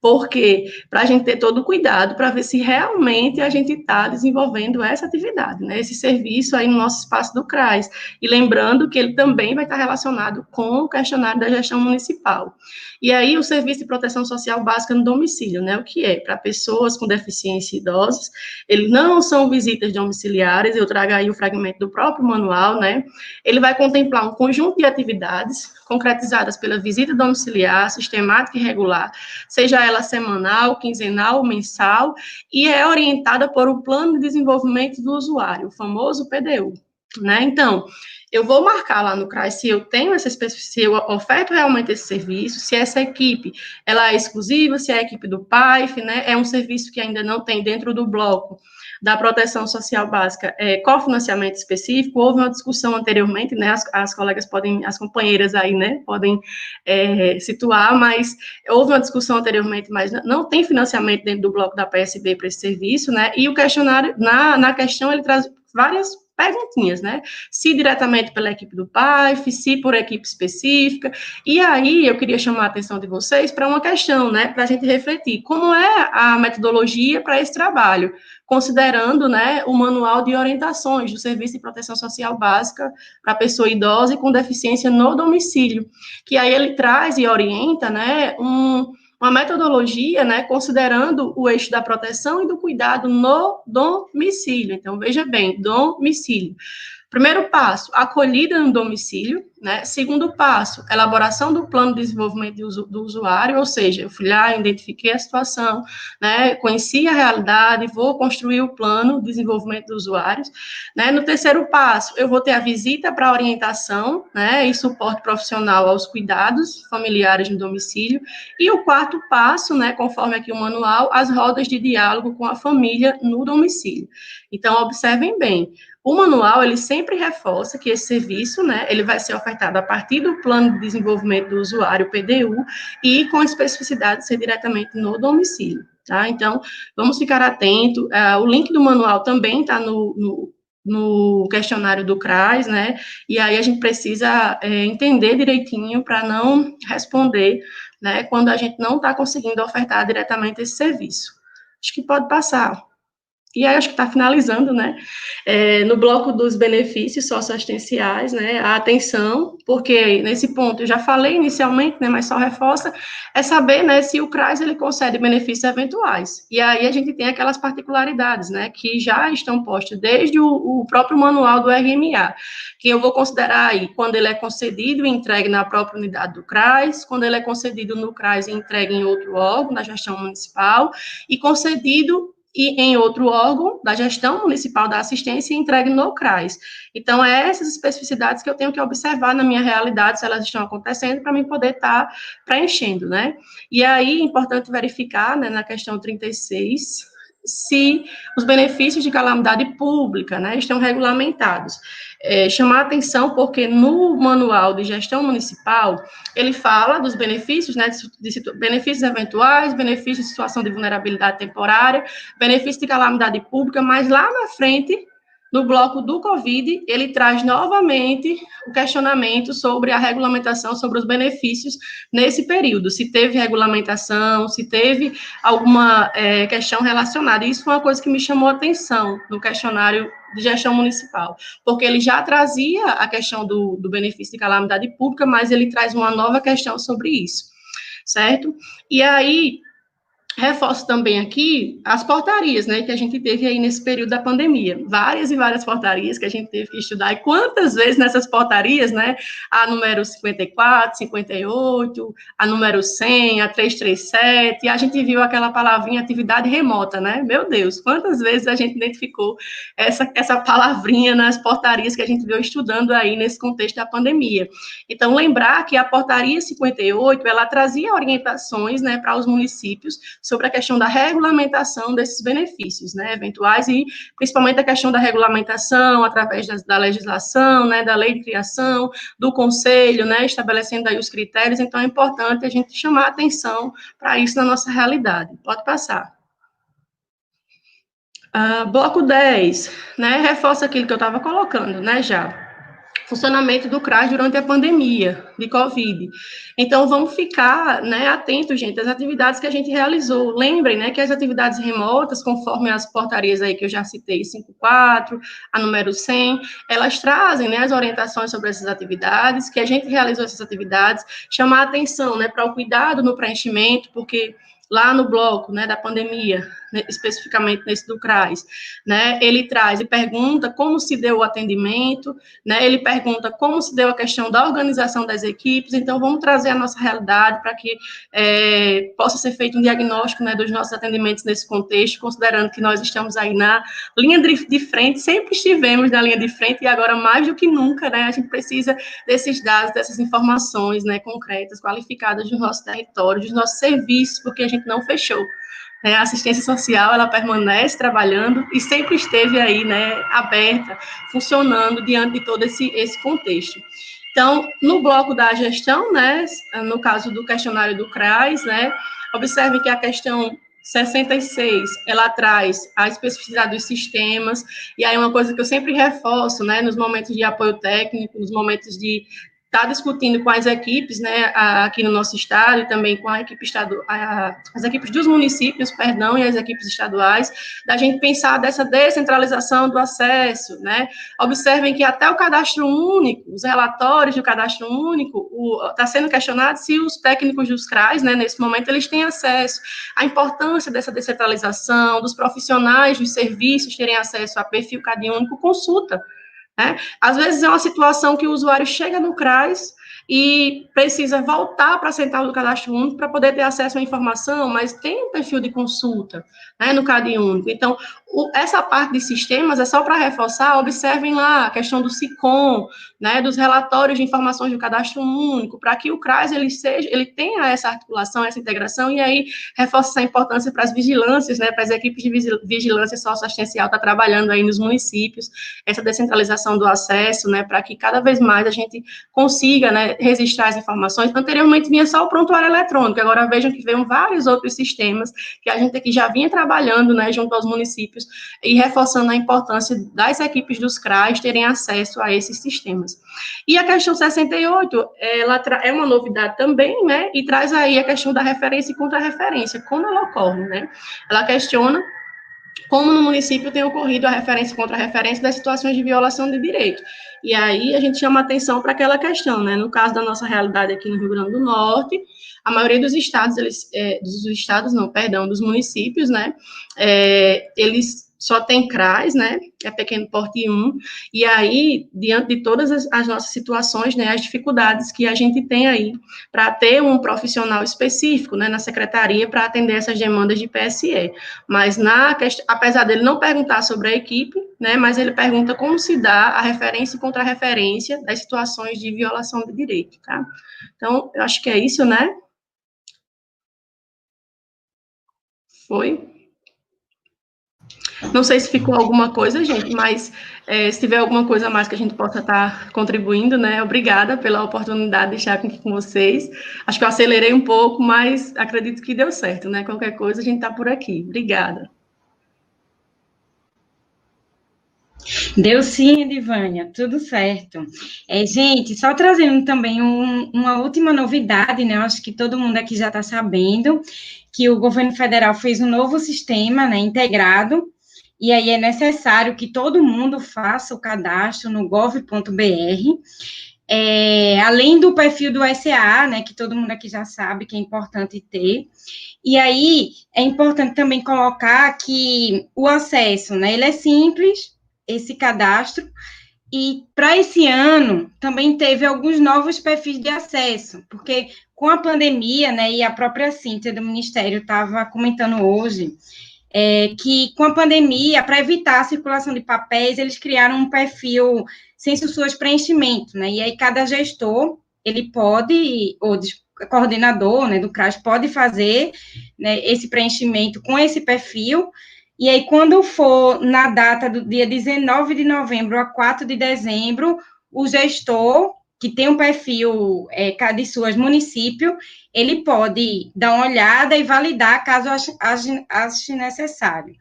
porque para a gente ter todo o cuidado para ver se realmente a gente está desenvolvendo essa atividade, né, esse serviço aí no nosso espaço do CRAS. E lembrando que ele também vai estar relacionado com o questionário da gestão municipal. E aí, o serviço de proteção social básica no domicílio, né, o que é? Para pessoas com deficiência e idosos, eles não são visitas domiciliares, eu trago aí o fragmento do próprio manual, né, ele vai contemplar um conjunto de atividades concretizadas pela visita domiciliar, sistemática e regular, seja ela semanal, quinzenal, mensal, e é orientada por um plano de desenvolvimento do usuário, o famoso PDU, né? Então, eu vou marcar lá no CRAS se eu tenho se eu oferto realmente esse serviço, se essa equipe, ela é exclusiva, se é a equipe do PAIF, né? É um serviço que ainda não tem dentro do bloco da proteção social básica, cofinanciamento específico. Houve uma discussão anteriormente, né, as colegas podem, as companheiras aí, né, podem situar, mas houve uma discussão anteriormente, mas não tem financiamento dentro do bloco da PSB para esse serviço, né, e o questionário, na questão, ele traz várias perguntinhas, né, se diretamente pela equipe do PAIF, se por equipe específica, e aí eu queria chamar a atenção de vocês para uma questão, né, para a gente refletir, como é a metodologia para esse trabalho, considerando, né, o manual de orientações do Serviço de Proteção Social Básica para pessoa idosa e com deficiência no domicílio, que aí ele traz e orienta, né, uma metodologia, né, considerando o eixo da proteção e do cuidado no domicílio. Então, veja bem, domicílio. Primeiro passo, acolhida no domicílio, né? Segundo passo, elaboração do plano de desenvolvimento do usuário, ou seja, eu fui lá, identifiquei a situação, né? Conheci a realidade, vou construir o plano de desenvolvimento dos usuários, né? No terceiro passo, eu vou ter a visita para orientação, né? E suporte profissional aos cuidados familiares no domicílio. E o quarto passo, né? Conforme aqui o manual, as rodas de diálogo com a família no domicílio. Então, observem bem. O manual, ele sempre reforça que esse serviço, né, ele vai ser ofertado a partir do plano de desenvolvimento do usuário, PDU, e com especificidade de ser diretamente no domicílio, tá? Então, vamos ficar atento. O link do manual também está no questionário do CRAS, né, e aí a gente precisa entender direitinho para não responder, né, quando a gente não está conseguindo ofertar diretamente esse serviço. Acho que pode passar. E aí, acho que está finalizando, né, no bloco dos benefícios socioassistenciais, né, a atenção, porque nesse ponto eu já falei inicialmente, né, mas só reforça, é saber, né, se o CRAS, ele concede benefícios eventuais, e aí a gente tem aquelas particularidades, né, que já estão postas desde o próprio manual do RMA, que eu vou considerar aí, quando ele é concedido e entregue na própria unidade do CRAS, quando ele é concedido no CRAS e entregue em outro órgão da gestão municipal, e concedido e em outro órgão da gestão municipal da assistência e entregue no CRAS. Então, essas especificidades que eu tenho que observar na minha realidade, se elas estão acontecendo, para mim poder estar preenchendo, né? E aí, é importante verificar, né, na questão 36, se os benefícios de calamidade pública, né, estão regulamentados. Chamar a atenção porque no manual de gestão municipal, ele fala dos benefícios, né, de benefícios eventuais, benefícios de situação de vulnerabilidade temporária, benefício de calamidade pública, mas lá na frente No bloco do Covid, ele traz novamente o questionamento sobre a regulamentação, sobre os benefícios nesse período, se teve regulamentação, se teve alguma questão relacionada. Isso foi uma coisa que me chamou a atenção no questionário de gestão municipal, porque ele já trazia a questão do benefício de calamidade pública, mas ele traz uma nova questão sobre isso, certo? E aí, reforço também aqui as portarias, né, que a gente teve aí nesse período da pandemia. Várias e várias portarias que a gente teve que estudar. E quantas vezes nessas portarias, né, a número 54, 58, a número 100, a 337, e a gente viu aquela palavrinha atividade remota, né? Meu Deus, quantas vezes a gente identificou essa palavrinha nas portarias que a gente veio estudando aí nesse contexto da pandemia. Então, lembrar que a portaria 58, ela trazia orientações, né, para os municípios sobre a questão da regulamentação desses benefícios, né, eventuais, e principalmente a questão da regulamentação através da legislação, né, da lei de criação, do conselho, né, estabelecendo aí os critérios. Então, é importante a gente chamar a atenção para isso na nossa realidade. Pode passar. Bloco 10, né, reforça aquilo que eu estava colocando, né, já. Funcionamento do CRAS durante a pandemia de Covid. Então, vamos ficar, né, atentos, gente, às atividades que a gente realizou. Lembrem, né, que as atividades remotas, conforme as portarias aí que eu já citei, 54, a número 100, elas trazem, né, as orientações sobre essas atividades, que a gente realizou essas atividades, chamar a atenção, né, para o cuidado no preenchimento, porque lá no bloco, né, da pandemia, né, especificamente nesse do CRAS, né, ele traz e pergunta como se deu o atendimento, né, ele pergunta como se deu a questão da organização das equipes. Então, vamos trazer a nossa realidade para que possa ser feito um diagnóstico, né, dos nossos atendimentos nesse contexto, considerando que nós estamos aí na linha de frente, sempre estivemos na linha de frente, e agora mais do que nunca, né, a gente precisa desses dados, dessas informações, né, concretas, qualificadas do nosso território, dos nossos serviços, porque a gente não fechou. A assistência social, ela permanece trabalhando e sempre esteve aí, né, aberta, funcionando diante de todo esse contexto. Então, no bloco da gestão, né, no caso do questionário do CRAS, né, observe que a questão 66, ela traz a especificidade dos sistemas, e aí uma coisa que eu sempre reforço, né, nos momentos de apoio técnico, nos momentos de estar discutindo com as equipes, né, aqui no nosso estado, e também com a equipe as equipes dos municípios, perdão, e as equipes estaduais, da gente pensar dessa descentralização do acesso, né. Observem que até o cadastro único, os relatórios do cadastro único, está sendo questionado se os técnicos dos CRAs, né, nesse momento, eles têm acesso. A importância dessa descentralização, dos profissionais dos serviços terem acesso a perfil CadÚnico, consulta, né? Às vezes é uma situação que o usuário chega no CRAS e precisa voltar para a central do cadastro único para poder ter acesso à informação, mas tem um perfil de consulta, né, no CadÚnico. Então, essa parte de sistemas é só para reforçar, observem lá a questão do SICOM, né, dos relatórios de informações do cadastro único, para que o CRAS ele tenha essa articulação, essa integração, e aí reforça essa importância para as vigilâncias, né, para as equipes de vigilância socioassistencial estar trabalhando aí nos municípios, essa descentralização do acesso, né, para que cada vez mais a gente consiga, né, registrar as informações. Anteriormente vinha só o prontuário eletrônico, agora vejam que veio vários outros sistemas que a gente aqui já vinha trabalhando, né, junto aos municípios, e reforçando a importância das equipes dos CRAs terem acesso a esses sistemas. E a questão 68, ela é uma novidade também, né, e traz aí a questão da referência e contra-referência, como ela ocorre, né? Ela questiona como no município tem ocorrido a referência e contra-referência das situações de violação de direito. E aí a gente chama atenção para aquela questão, né? No caso da nossa realidade aqui no Rio Grande do Norte, a maioria dos estados, dos municípios, né? Eles só tem CRAs, né, que é pequeno porte 1, e aí, diante de todas as nossas situações, né, as dificuldades que a gente tem aí para ter um profissional específico, né, na secretaria para atender essas demandas de PSE. Mas, apesar dele não perguntar sobre a equipe, né, mas ele pergunta como se dá a referência e contra-referência das situações de violação de direito, tá? Então, eu acho que é isso, né? Foi? Não sei se ficou alguma coisa, gente, mas se tiver alguma coisa a mais que a gente possa estar contribuindo, né? Obrigada pela oportunidade de estar aqui com vocês. Acho que eu acelerei um pouco, mas acredito que deu certo, né? Qualquer coisa, a gente está por aqui. Obrigada. Deu sim, Edivânia, tudo certo. Gente, só trazendo também uma última novidade, né? Eu acho que todo mundo aqui já está sabendo que o governo federal fez um novo sistema, né, integrado, e aí é necessário que todo mundo faça o cadastro no gov.br, além do perfil do SA, né, que todo mundo aqui já sabe que é importante ter. E aí é importante também colocar que o acesso, né, ele é simples, esse cadastro, e para esse ano também teve alguns novos perfis de acesso, porque com a pandemia, né, e a própria Cíntia do Ministério estava comentando hoje, que com a pandemia, para evitar a circulação de papéis, eles criaram um perfil Censo SUAS preenchimento, né, e aí cada gestor, ele pode, ou coordenador, né, do CRAS pode fazer, né, esse preenchimento com esse perfil, e aí, quando for na data do dia 19 de novembro a 4 de dezembro, o gestor, que tem um perfil de SUAS município, ele pode dar uma olhada e validar caso ache necessário.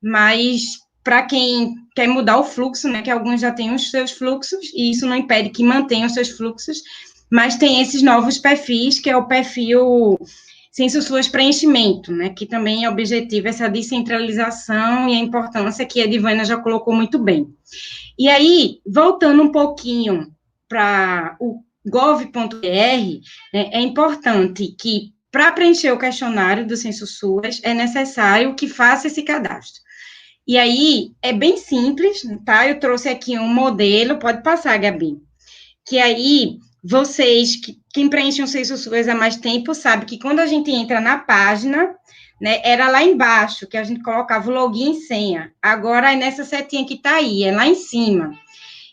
Mas, para quem quer mudar o fluxo, né, que alguns já têm os seus fluxos, e isso não impede que mantenham os seus fluxos, mas tem esses novos perfis, que é o perfil Censo SUAS preenchimento, né, que também é objetivo essa descentralização e a importância que a Edivânia já colocou muito bem. E aí, voltando um pouquinho para o gov.br, né, é importante que, para preencher o questionário do Censo SUAS, é necessário que faça esse cadastro. E aí, é bem simples, tá? Eu trouxe aqui um modelo, pode passar, Gabi, que aí vocês, quem preenche um Censo SUAS há mais tempo, sabe que quando a gente entra na página, né, era lá embaixo, que a gente colocava o login e senha. Agora é nessa setinha que está aí, é lá em cima.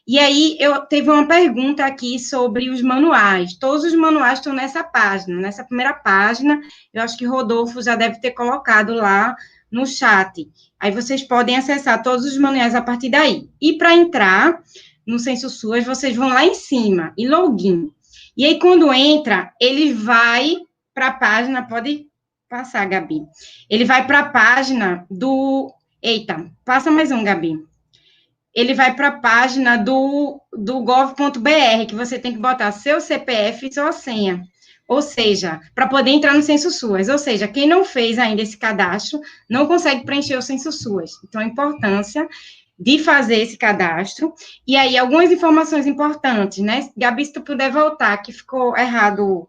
E aí, teve uma pergunta aqui sobre os manuais. Todos os manuais estão nessa página, nessa primeira página. Eu acho que Rodolfo já deve ter colocado lá no chat. Aí vocês podem acessar todos os manuais a partir daí. E para entrar no Censo SUAS, vocês vão lá em cima, e login. E aí, quando entra, ele vai para a página, pode passar, Gabi. Ele vai para a página do... Eita, passa mais um, Gabi. Ele vai para a página do gov.br, que você tem que botar seu CPF e sua senha. Ou seja, para poder entrar no Censo SUAS. Ou seja, quem não fez ainda esse cadastro, não consegue preencher o Censo SUAS. Então, a importância de fazer esse cadastro. E aí, algumas informações importantes, né? Gabi, se tu puder voltar, que ficou errado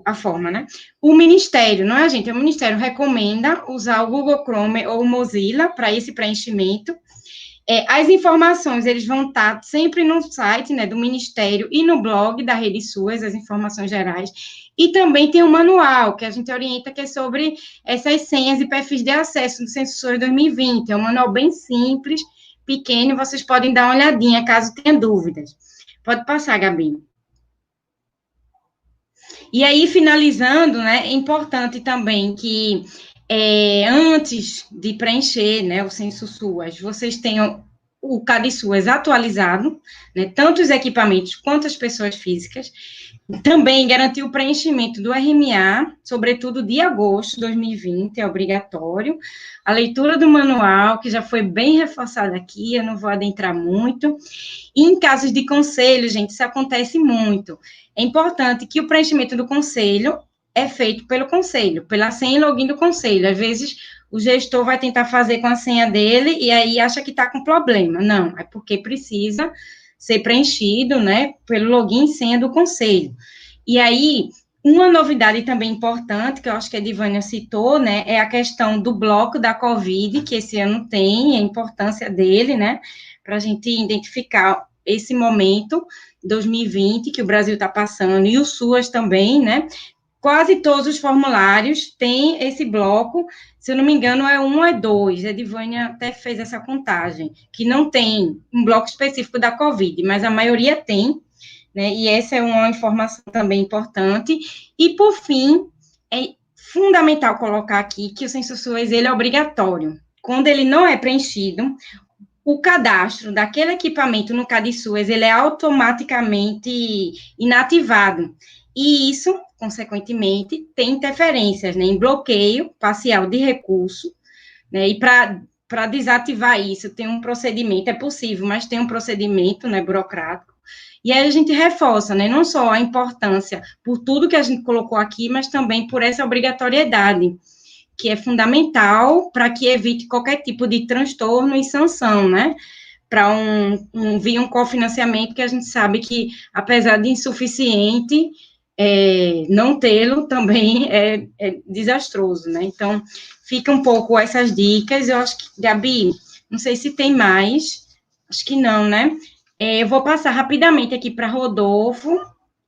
a forma, né? O Ministério, não é, gente? O Ministério recomenda usar o Google Chrome ou o Mozilla para esse preenchimento. As informações, eles vão estar sempre no site, né, do Ministério e no blog da Rede SUAS, as informações gerais. E também tem um manual, que a gente orienta, que é sobre essas senhas e perfis de acesso do Censo SUAS 2020. É um manual bem simples, pequeno, vocês podem dar uma olhadinha, caso tenha dúvidas. Pode passar, Gabi. E aí, finalizando, né, é importante também que antes de preencher, né, o Censo SUAS, vocês tenham o CAD SUAS atualizado, né, tanto os equipamentos quanto as pessoas físicas. Também garantir o preenchimento do RMA, sobretudo de agosto de 2020, é obrigatório. A leitura do manual, que já foi bem reforçada aqui, eu não vou adentrar muito. E em casos de conselho, gente, isso acontece muito. É importante que o preenchimento do conselho é feito pelo conselho, pela senha e login do conselho. Às vezes, o gestor vai tentar fazer com a senha dele e aí acha que está com problema. Não, é porque precisa ser preenchido, né, pelo login e senha do conselho. E aí, uma novidade também importante, que eu acho que a Edivânia citou, né, é a questão do bloco da Covid, que esse ano tem, a importância dele, né, para a gente identificar esse momento, 2020, que o Brasil está passando, e o SUAS também, né, quase todos os formulários têm esse bloco, se eu não me engano, é 1 ou é 2, a Edivânia até fez essa contagem, que não tem um bloco específico da Covid, mas a maioria tem, né, e essa é uma informação também importante. E, por fim, é fundamental colocar aqui que o Censo SUAS, ele é obrigatório. Quando ele não é preenchido, o cadastro daquele equipamento no CAD SUAS, ele é automaticamente inativado. E isso, consequentemente, tem interferências, né, em bloqueio parcial de recurso, né, e para para desativar isso, tem um procedimento, é possível, mas tem um procedimento, né, burocrático. E aí a gente reforça, né, não só a importância por tudo que a gente colocou aqui, mas também por essa obrigatoriedade, que é fundamental para que evite qualquer tipo de transtorno e sanção, né, para via um cofinanciamento, que a gente sabe que, apesar de insuficiente, não tê-lo também é desastroso, né? Então, fica um pouco essas dicas. Eu acho que, Gabi, não sei se tem mais, acho que não, né? Eu vou passar rapidamente aqui para Rodolfo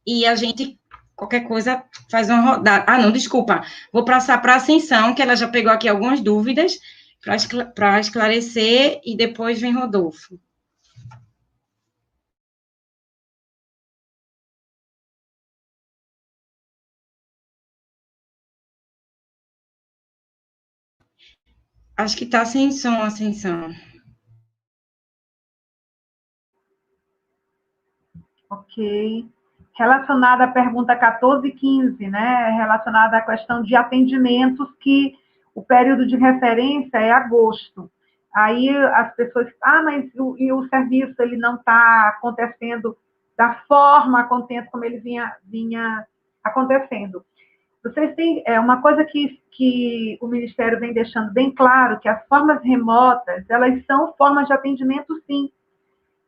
e a gente, qualquer coisa, faz uma rodada. Ah, não, desculpa. Vou passar para a Ascensão, que ela já pegou aqui algumas dúvidas para esclarecer, e depois vem Rodolfo. Acho que está sem som, Ascensão. Ok. Relacionada à pergunta 14 e 15, né? Relacionada à questão de atendimentos, que o período de referência é agosto. Aí as pessoas, mas o serviço ele não está acontecendo da forma contente como ele vinha acontecendo. Vocês têm uma coisa que o Ministério vem deixando bem claro, que as formas remotas, elas são formas de atendimento, sim.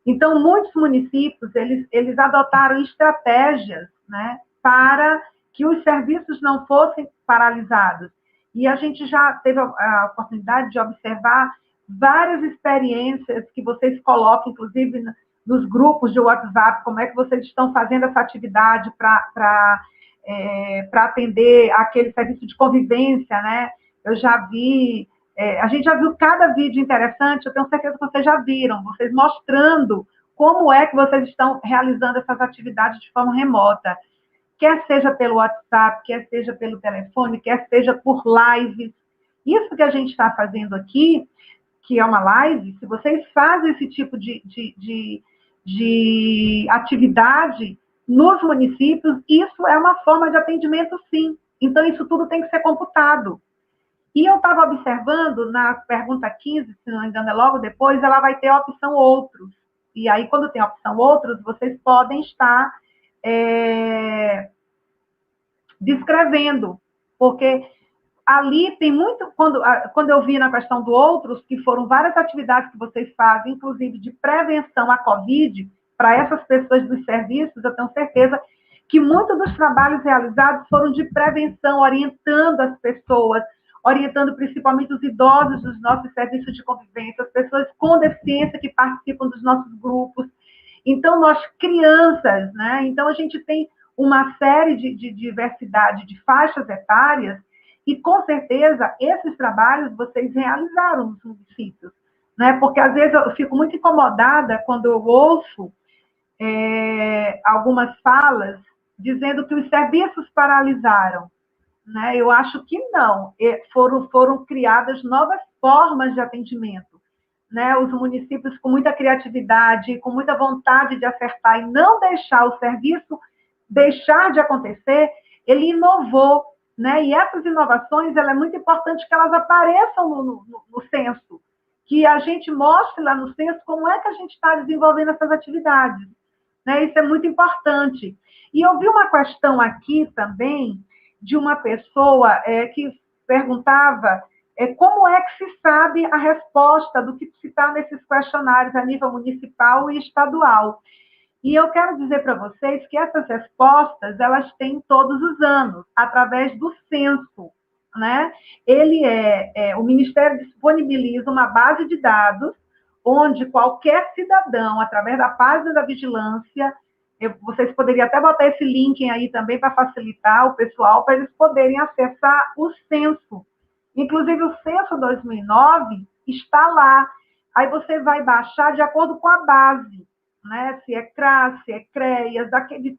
Então, muitos municípios, eles adotaram estratégias, né, para que os serviços não fossem paralisados. E a gente já teve a oportunidade de observar várias experiências que vocês colocam, inclusive, nos grupos de WhatsApp, como é que vocês estão fazendo essa atividade para atender aquele serviço de convivência, né? Eu já vi... a gente já viu cada vídeo interessante, eu tenho certeza que vocês já viram, vocês mostrando como é que vocês estão realizando essas atividades de forma remota, quer seja pelo WhatsApp, quer seja pelo telefone, quer seja por lives. Isso que a gente está fazendo aqui, que é uma live, se vocês fazem esse tipo de atividade nos municípios, isso é uma forma de atendimento, sim. Então, isso tudo tem que ser computado. E eu estava observando, na pergunta 15, se não me engano, é logo depois, ela vai ter a opção outros. E aí, quando tem a opção outros, vocês podem estar descrevendo, porque ali tem muito... Quando eu vi na questão do outros, que foram várias atividades que vocês fazem, inclusive de prevenção à Covid, para essas pessoas dos serviços, eu tenho certeza que muitos dos trabalhos realizados foram de prevenção, orientando as pessoas, orientando principalmente os idosos dos nossos serviços de convivência, as pessoas com deficiência que participam dos nossos grupos. Então, nós crianças, né? Então, a gente tem uma série de diversidade de faixas etárias e, com certeza, esses trabalhos vocês realizaram nos municípios, né? Porque, às vezes, eu fico muito incomodada quando eu ouço algumas falas dizendo que os serviços paralisaram, né? Eu acho que não. Foram criadas novas formas de atendimento, né? Os municípios, com muita criatividade, com muita vontade de acertar e não deixar o serviço deixar de acontecer, ele inovou, né? E essas inovações, é muito importante que elas apareçam no censo, que a gente mostre lá no censo como é que a gente está desenvolvendo essas atividades, né? Isso é muito importante. E eu vi uma questão aqui também de uma pessoa que perguntava como é que se sabe a resposta do que se está nesses questionários a nível municipal e estadual. E eu quero dizer para vocês que essas respostas, elas têm todos os anos, através do censo, né? O Ministério disponibiliza uma base de dados onde qualquer cidadão, através da página da vigilância, vocês poderiam até botar esse link aí também para facilitar o pessoal, para eles poderem acessar o censo. Inclusive, o censo 2009 está lá. Aí você vai baixar de acordo com a base, né? Se é CRAS, se é CREAS, de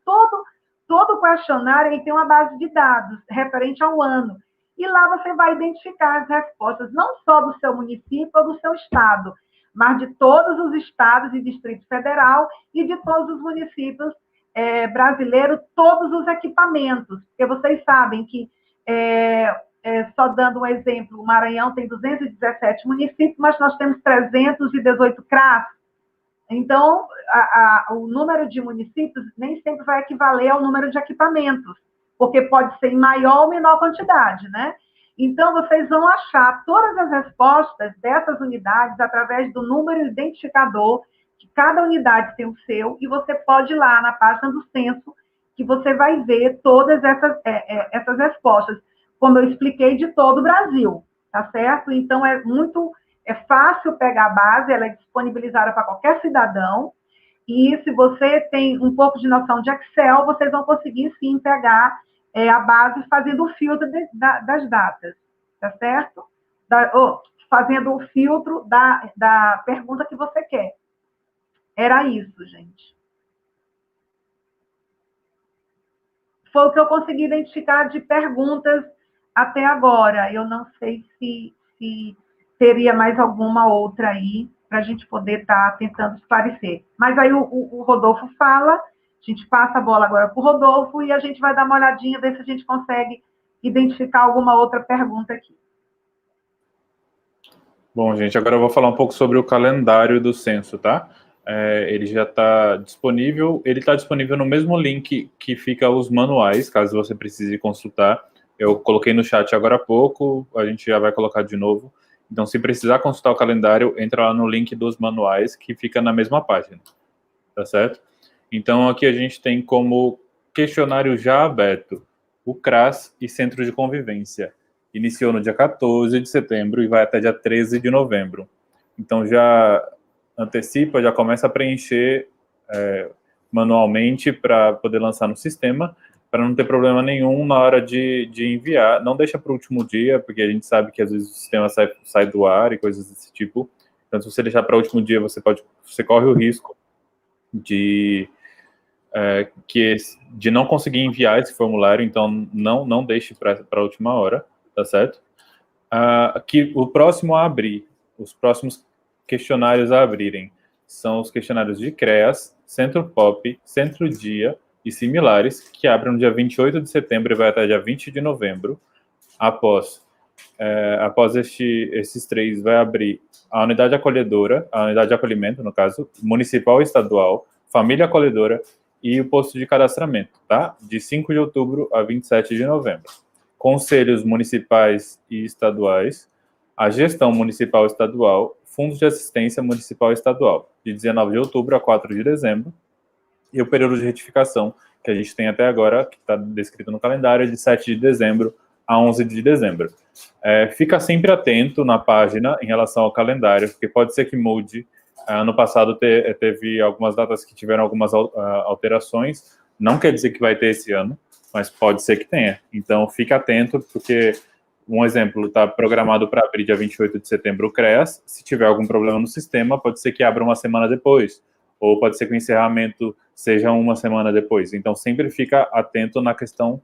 todo questionário, ele tem uma base de dados referente ao ano. E lá você vai identificar as respostas, não só do seu município ou do seu estado, mas de todos os estados e Distrito Federal e de todos os municípios brasileiros, todos os equipamentos. Porque vocês sabem que só dando um exemplo, o Maranhão tem 217 municípios, mas nós temos 318 CRAS. Então, o número de municípios nem sempre vai equivaler ao número de equipamentos, porque pode ser em maior ou menor quantidade, né? Então, vocês vão achar todas as respostas dessas unidades através do número identificador, que cada unidade tem o seu, e você pode ir lá na página do censo, que você vai ver todas essas respostas, como eu expliquei, de todo o Brasil, tá certo? Então, é fácil pegar a base, ela é disponibilizada para qualquer cidadão, e se você tem um pouco de noção de Excel, vocês vão conseguir, sim, pegar a base fazendo o filtro das datas, tá certo? Fazendo o filtro da pergunta que você quer. Era isso, gente. Foi o que eu consegui identificar de perguntas até agora. Eu não sei se teria mais alguma outra aí para a gente poder estar tentando esclarecer. Mas aí o Rodolfo fala, a gente passa a bola agora para o Rodolfo e a gente vai dar uma olhadinha, ver se a gente consegue identificar alguma outra pergunta aqui. Bom, gente, agora eu vou falar um pouco sobre o calendário do censo, tá? Ele já está disponível, ele está disponível no mesmo link que fica os manuais, caso você precise consultar. Eu coloquei no chat agora há pouco, a gente já vai colocar de novo. Então, se precisar consultar o calendário, entra lá no link dos manuais, que fica na mesma página, tá certo? Então, aqui a gente tem como questionário já aberto o CRAS e Centro de Convivência. Iniciou no dia 14 de setembro e vai até dia 13 de novembro. Então, já antecipa, já começa a preencher manualmente para poder lançar no sistema, para não ter problema nenhum na hora de enviar. Não deixa para o último dia, porque a gente sabe que às vezes o sistema sai do ar e coisas desse tipo. Então, se você deixar para o último dia, você corre o risco de não conseguir enviar esse formulário. Então, não deixe para a última hora, tá certo? Que o próximo a abrir, os próximos questionários a abrirem são os questionários de CREAS, Centro POP, Centro Dia e similares, que abrem no dia 28 de setembro e vai até dia 20 de novembro. Após esses três, vai abrir a unidade acolhedora, a unidade de acolhimento, no caso, municipal e estadual, família acolhedora e o posto de cadastramento, tá? De 5 de outubro a 27 de novembro. Conselhos municipais e estaduais, a gestão municipal e estadual, fundos de assistência municipal e estadual, de 19 de outubro a 4 de dezembro, e o período de retificação, que a gente tem até agora, que está descrito no calendário, é de 7 de dezembro a 11 de dezembro. Fica sempre atento na página em relação ao calendário, porque pode ser que mude. Ano passado teve algumas datas que tiveram algumas alterações, não quer dizer que vai ter esse ano, mas pode ser que tenha. Então, fica atento, porque, um exemplo, está programado para abrir dia 28 de setembro o CREAS. Se tiver algum problema no sistema, pode ser que abra uma semana depois, ou pode ser que o encerramento seja uma semana depois. Então, sempre fica atento na questão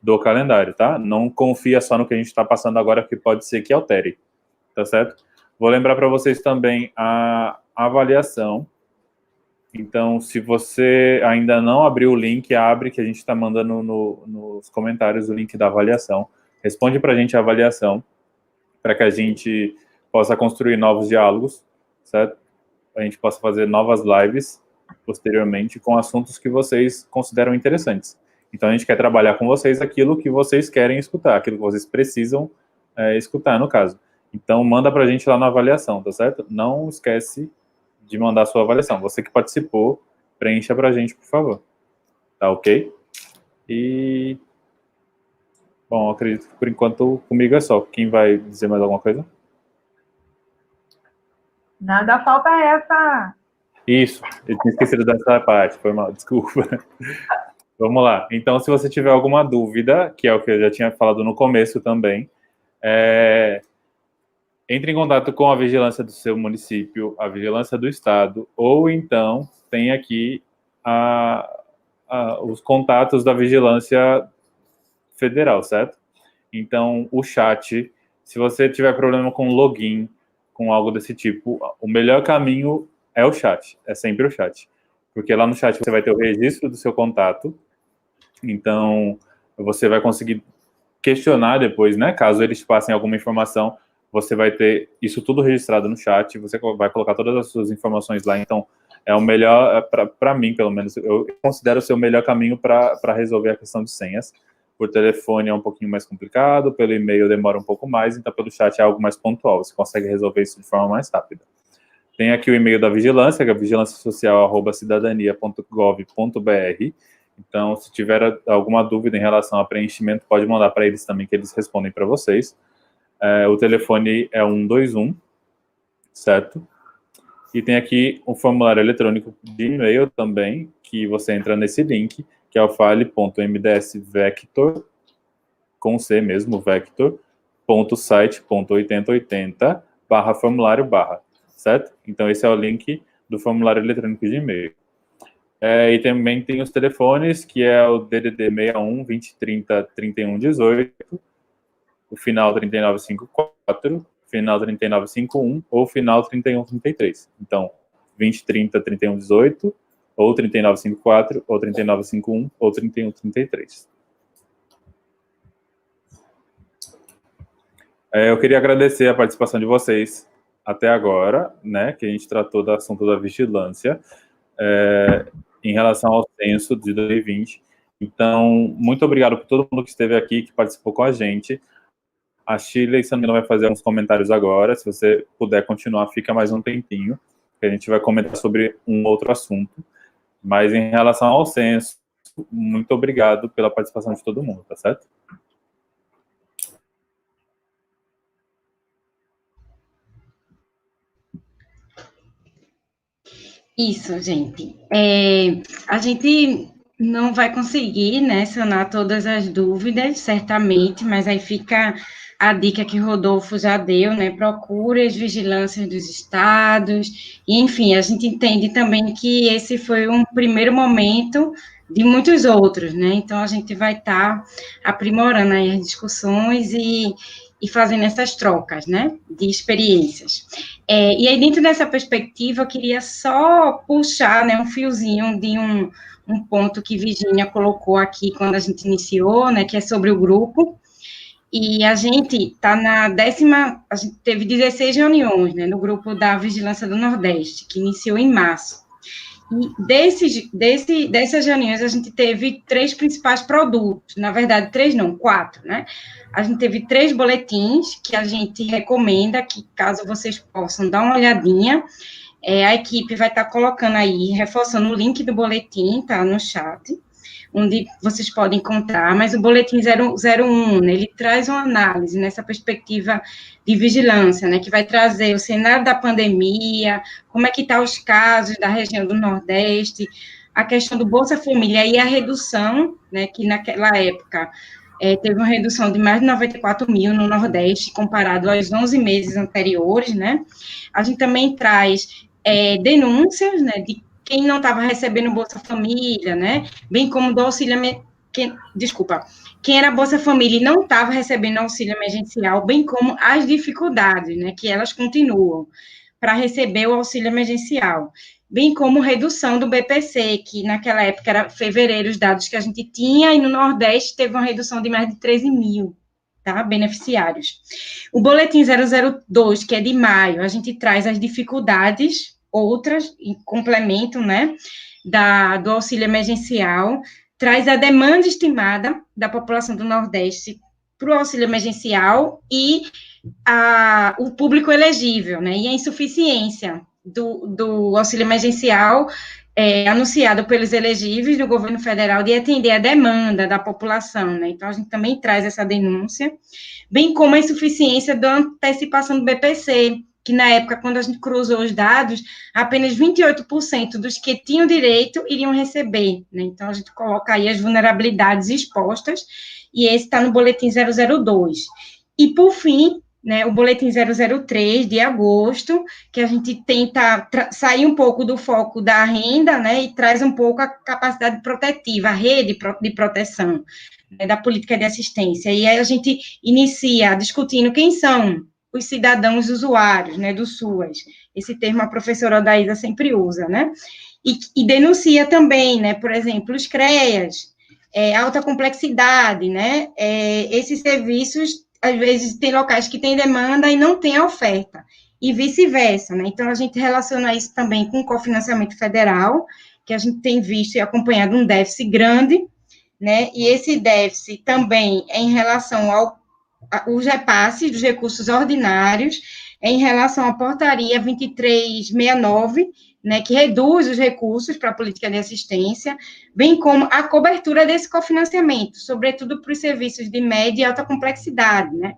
do calendário, tá? Não confia só no que a gente está passando agora, que pode ser que altere, tá certo? Vou lembrar para vocês também a avaliação. Então, se você ainda não abriu o link, abre, que a gente está mandando nos comentários o link da avaliação. Responde para a gente a avaliação, para que a gente possa construir novos diálogos, certo? A gente possa fazer novas lives posteriormente com assuntos que vocês consideram interessantes. Então, a gente quer trabalhar com vocês aquilo que vocês querem escutar, aquilo que vocês precisam escutar, no caso. Então, manda para a gente lá na avaliação, tá certo? Não esquece de mandar a sua avaliação. Você que participou, preencha para a gente, por favor. Tá ok? E... Bom, acredito que por enquanto comigo é só. Quem vai dizer mais alguma coisa? Nada, falta essa. Isso, eu tinha esquecido dessa parte, foi mal, desculpa. Vamos lá. Então, se você tiver alguma dúvida, que é o que eu já tinha falado no começo também, entre em contato com a vigilância do seu município, a vigilância do estado, ou então tem aqui os contatos da vigilância federal, certo? Então, o chat, se você tiver problema com login, com algo desse tipo, o melhor caminho é o chat, é sempre o chat. Porque lá no chat você vai ter o registro do seu contato, então você vai conseguir questionar depois, né? Caso eles passem alguma informação, você vai ter isso tudo registrado no chat, você vai colocar todas as suas informações lá. Então, é o melhor, para mim, pelo menos, eu considero ser o melhor caminho para resolver a questão de senhas. Por telefone é um pouquinho mais complicado, pelo e-mail demora um pouco mais, então pelo chat é algo mais pontual, você consegue resolver isso de forma mais rápida. Tem aqui o e-mail da vigilância, que é vigilanciasocial@cidadania.gov.br. Então, se tiver alguma dúvida em relação a preenchimento, pode mandar para eles também, que eles respondem para vocês. O telefone é 121, certo? E tem aqui um formulário eletrônico de e-mail também, que você entra nesse link, que é o file.mdsvector, com C mesmo, vector.site.8080/formulário/, certo? Então, esse é o link do formulário eletrônico de e-mail. E também tem os telefones, que é o DDD 61 2030 3118, o final 3954, final 3951 ou final 3133. Então, 2030 3118, ou 3954, ou 3951, ou 3133. Eu queria agradecer a participação de vocês até agora, né, que a gente tratou do assunto da vigilância, em relação ao censo de 2020. Então, muito obrigado por todo mundo que esteve aqui, que participou com a gente. A Shirley, se não me engano, vai fazer alguns comentários agora. Se você puder continuar, fica mais um tempinho, que a gente vai comentar sobre um outro assunto. Mas em relação ao censo, muito obrigado pela participação de todo mundo, tá certo? Isso, gente. A gente não vai conseguir, né, sanar todas as dúvidas, certamente, mas aí fica a dica que Rodolfo já deu, né? Procure as vigilâncias dos estados, e, enfim, a gente entende também que esse foi um primeiro momento de muitos outros, né? Então, a gente vai estar aprimorando aí as discussões e fazendo essas trocas, né, de experiências. E aí, dentro dessa perspectiva, eu queria só puxar, né, um fiozinho de um ponto que Virginia colocou aqui quando a gente iniciou, né, que é sobre o grupo. E a gente está na 10ª, a gente teve 16 reuniões, né, no grupo da Vigilância do Nordeste, que iniciou em março. E dessas reuniões, a gente teve 3 principais produtos, na verdade, 3 não, 4, né? A gente teve 3 boletins que a gente recomenda que, caso vocês possam dar uma olhadinha, a equipe vai estar colocando aí, reforçando o link do boletim, tá, no chat, onde vocês podem encontrar, mas o boletim 001, né, ele traz uma análise nessa perspectiva de vigilância, né, que vai trazer o cenário da pandemia, como é que estão os casos da região do Nordeste, a questão do Bolsa Família e a redução, né, que naquela época teve uma redução de mais de 94 mil no Nordeste, comparado aos 11 meses anteriores, né. A gente também traz denúncias, né, de quem não estava recebendo Bolsa Família, né, bem como do auxílio, quem era Bolsa Família e não estava recebendo auxílio emergencial, bem como as dificuldades, né, que elas continuam para receber o auxílio emergencial, bem como redução do BPC, que naquela época era fevereiro os dados que a gente tinha, e no Nordeste teve uma redução de mais de 13 mil, tá, beneficiários. O boletim 002, que é de maio, a gente traz as dificuldades, outras, em complemento, né, do auxílio emergencial, traz a demanda estimada da população do Nordeste para o auxílio emergencial e o público elegível, né, e a insuficiência do auxílio emergencial anunciado pelos elegíveis do governo federal de atender a demanda da população, né, então a gente também traz essa denúncia, bem como a insuficiência da antecipação do BPC, que na época, quando a gente cruzou os dados, apenas 28% dos que tinham direito iriam receber, né? Então, a gente coloca aí as vulnerabilidades expostas, e esse está no boletim 002. E, por fim, né, o boletim 003, de agosto, que a gente tenta sair um pouco do foco da renda, né, e traz um pouco a capacidade protetiva, a rede de proteção, né, da política de assistência. E aí a gente inicia discutindo quem são os cidadãos usuários, né, do SUAS, esse termo a professora Odaísa sempre usa, né, e denuncia também, né, por exemplo, os CREAS, alta complexidade, né? Esses serviços, às vezes, tem locais que têm demanda e não tem a oferta, e vice-versa, né? Então, a gente relaciona isso também com o cofinanciamento federal, que a gente tem visto e acompanhado um déficit grande, né? E esse déficit também é em relação aos repasses dos recursos ordinários, em relação à portaria 2369, né, que reduz os recursos para a política de assistência, bem como a cobertura desse cofinanciamento, sobretudo para os serviços de média e alta complexidade, né?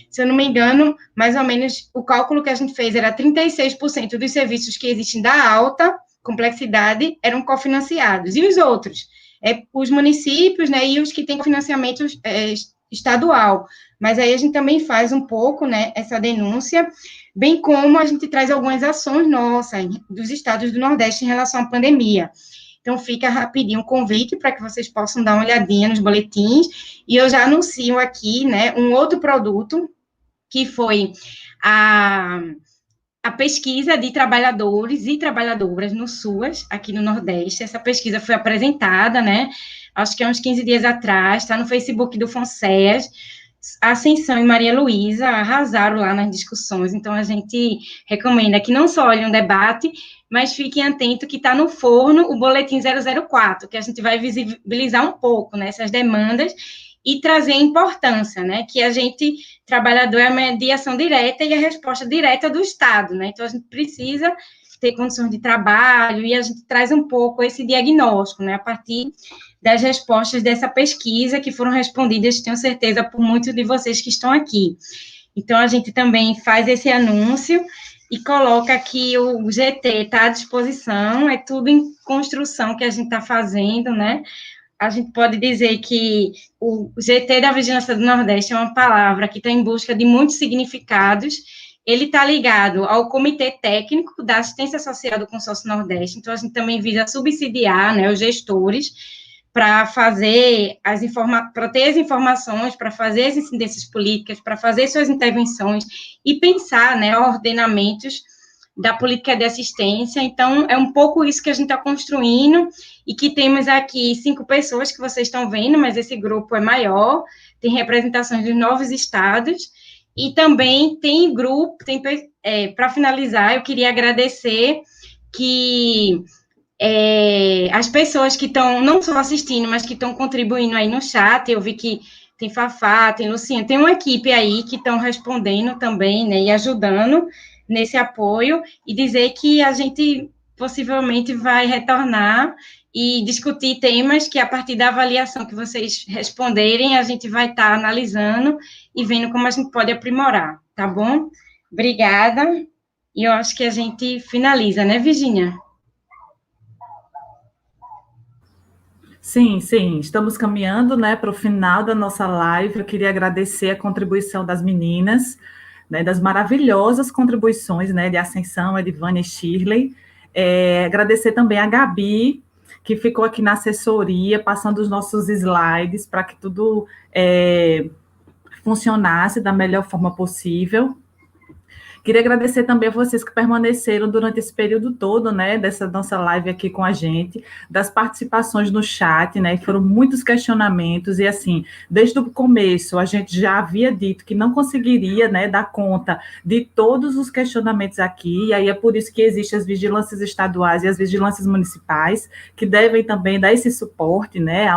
Se eu não me engano, mais ou menos, o cálculo que a gente fez era 36% dos serviços que existem da alta complexidade eram cofinanciados, e os outros? Os municípios, né, e os que têm financiamento estadual, mas aí a gente também faz um pouco, né, essa denúncia, bem como a gente traz algumas ações nossas, dos estados do Nordeste em relação à pandemia. Então, fica rapidinho um convite para que vocês possam dar uma olhadinha nos boletins, e eu já anuncio aqui, né, um outro produto, que foi a pesquisa de trabalhadores e trabalhadoras no SUAS, aqui no Nordeste. Essa pesquisa foi apresentada, né, acho que há uns 15 dias atrás, está no Facebook do FONSEAS. A Ascensão e Maria Luísa arrasaram lá nas discussões, então a gente recomenda que não só olhem o debate, mas fiquem atentos que está no forno o Boletim 004, que a gente vai visibilizar um pouco, né, essas demandas e trazer a importância, né, que a gente, trabalhador, é a mediação direta e a resposta direta do Estado, né, então a gente precisa ter condições de trabalho e a gente traz um pouco esse diagnóstico, né, a partir das respostas dessa pesquisa, que foram respondidas, tenho certeza, por muitos de vocês que estão aqui. Então, a gente também faz esse anúncio e coloca que o GT está à disposição, é tudo em construção que a gente está fazendo, né? A gente pode dizer que o GT da Vigilância do Nordeste é uma palavra que está em busca de muitos significados. Ele está ligado ao Comitê Técnico da Assistência Social do Consórcio Nordeste, então a gente também visa subsidiar, né, os gestores, para fazer para ter as informações, para fazer as incidências políticas, para fazer suas intervenções e pensar, né, ordenamentos da política de assistência. Então, é um pouco isso que a gente está construindo, e que temos aqui 5 pessoas que vocês estão vendo, mas esse grupo é maior, tem representações dos 9 estados, e também tem grupo, para finalizar, eu queria agradecer que as pessoas que estão não só assistindo, mas que estão contribuindo aí no chat. Eu vi que tem Fafá, tem Luciana, tem uma equipe aí que estão respondendo também, né, e ajudando nesse apoio, e dizer que a gente possivelmente vai retornar e discutir temas que, a partir da avaliação que vocês responderem, a gente vai estar analisando e vendo como a gente pode aprimorar, tá bom? Obrigada, e eu acho que a gente finaliza, né, Virginia? Sim, estamos caminhando, né, para o final da nossa live. Eu queria agradecer a contribuição das meninas, né, das maravilhosas contribuições, né, de Ascensão, Edivânia e Shirley. Agradecer também a Gabi, que ficou aqui na assessoria, passando os nossos slides para que tudo funcionasse da melhor forma possível. Queria agradecer também a vocês que permaneceram durante esse período todo, né, dessa nossa live aqui com a gente, das participações no chat, né, foram muitos questionamentos, e assim, desde o começo, a gente já havia dito que não conseguiria, né, dar conta de todos os questionamentos aqui, e aí é por isso que existem as vigilâncias estaduais e as vigilâncias municipais, que devem também dar esse suporte, né,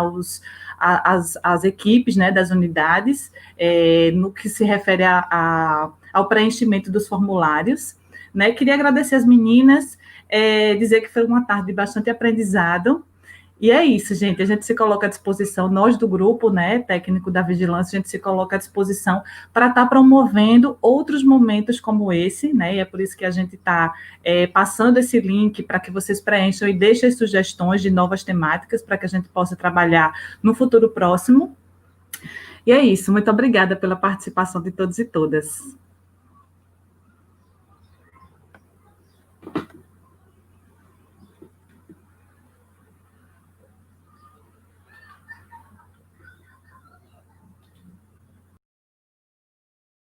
às equipes, né, das unidades, no que se refere ao preenchimento dos formulários, né? Queria agradecer as meninas, dizer que foi uma tarde de bastante aprendizado, e é isso, gente, a gente se coloca à disposição, nós do grupo, né, técnico da vigilância, a gente se coloca à disposição para estar promovendo outros momentos como esse, né, e é por isso que a gente está passando esse link para que vocês preencham e deixem as sugestões de novas temáticas para que a gente possa trabalhar no futuro próximo. E é isso, muito obrigada pela participação de todos e todas.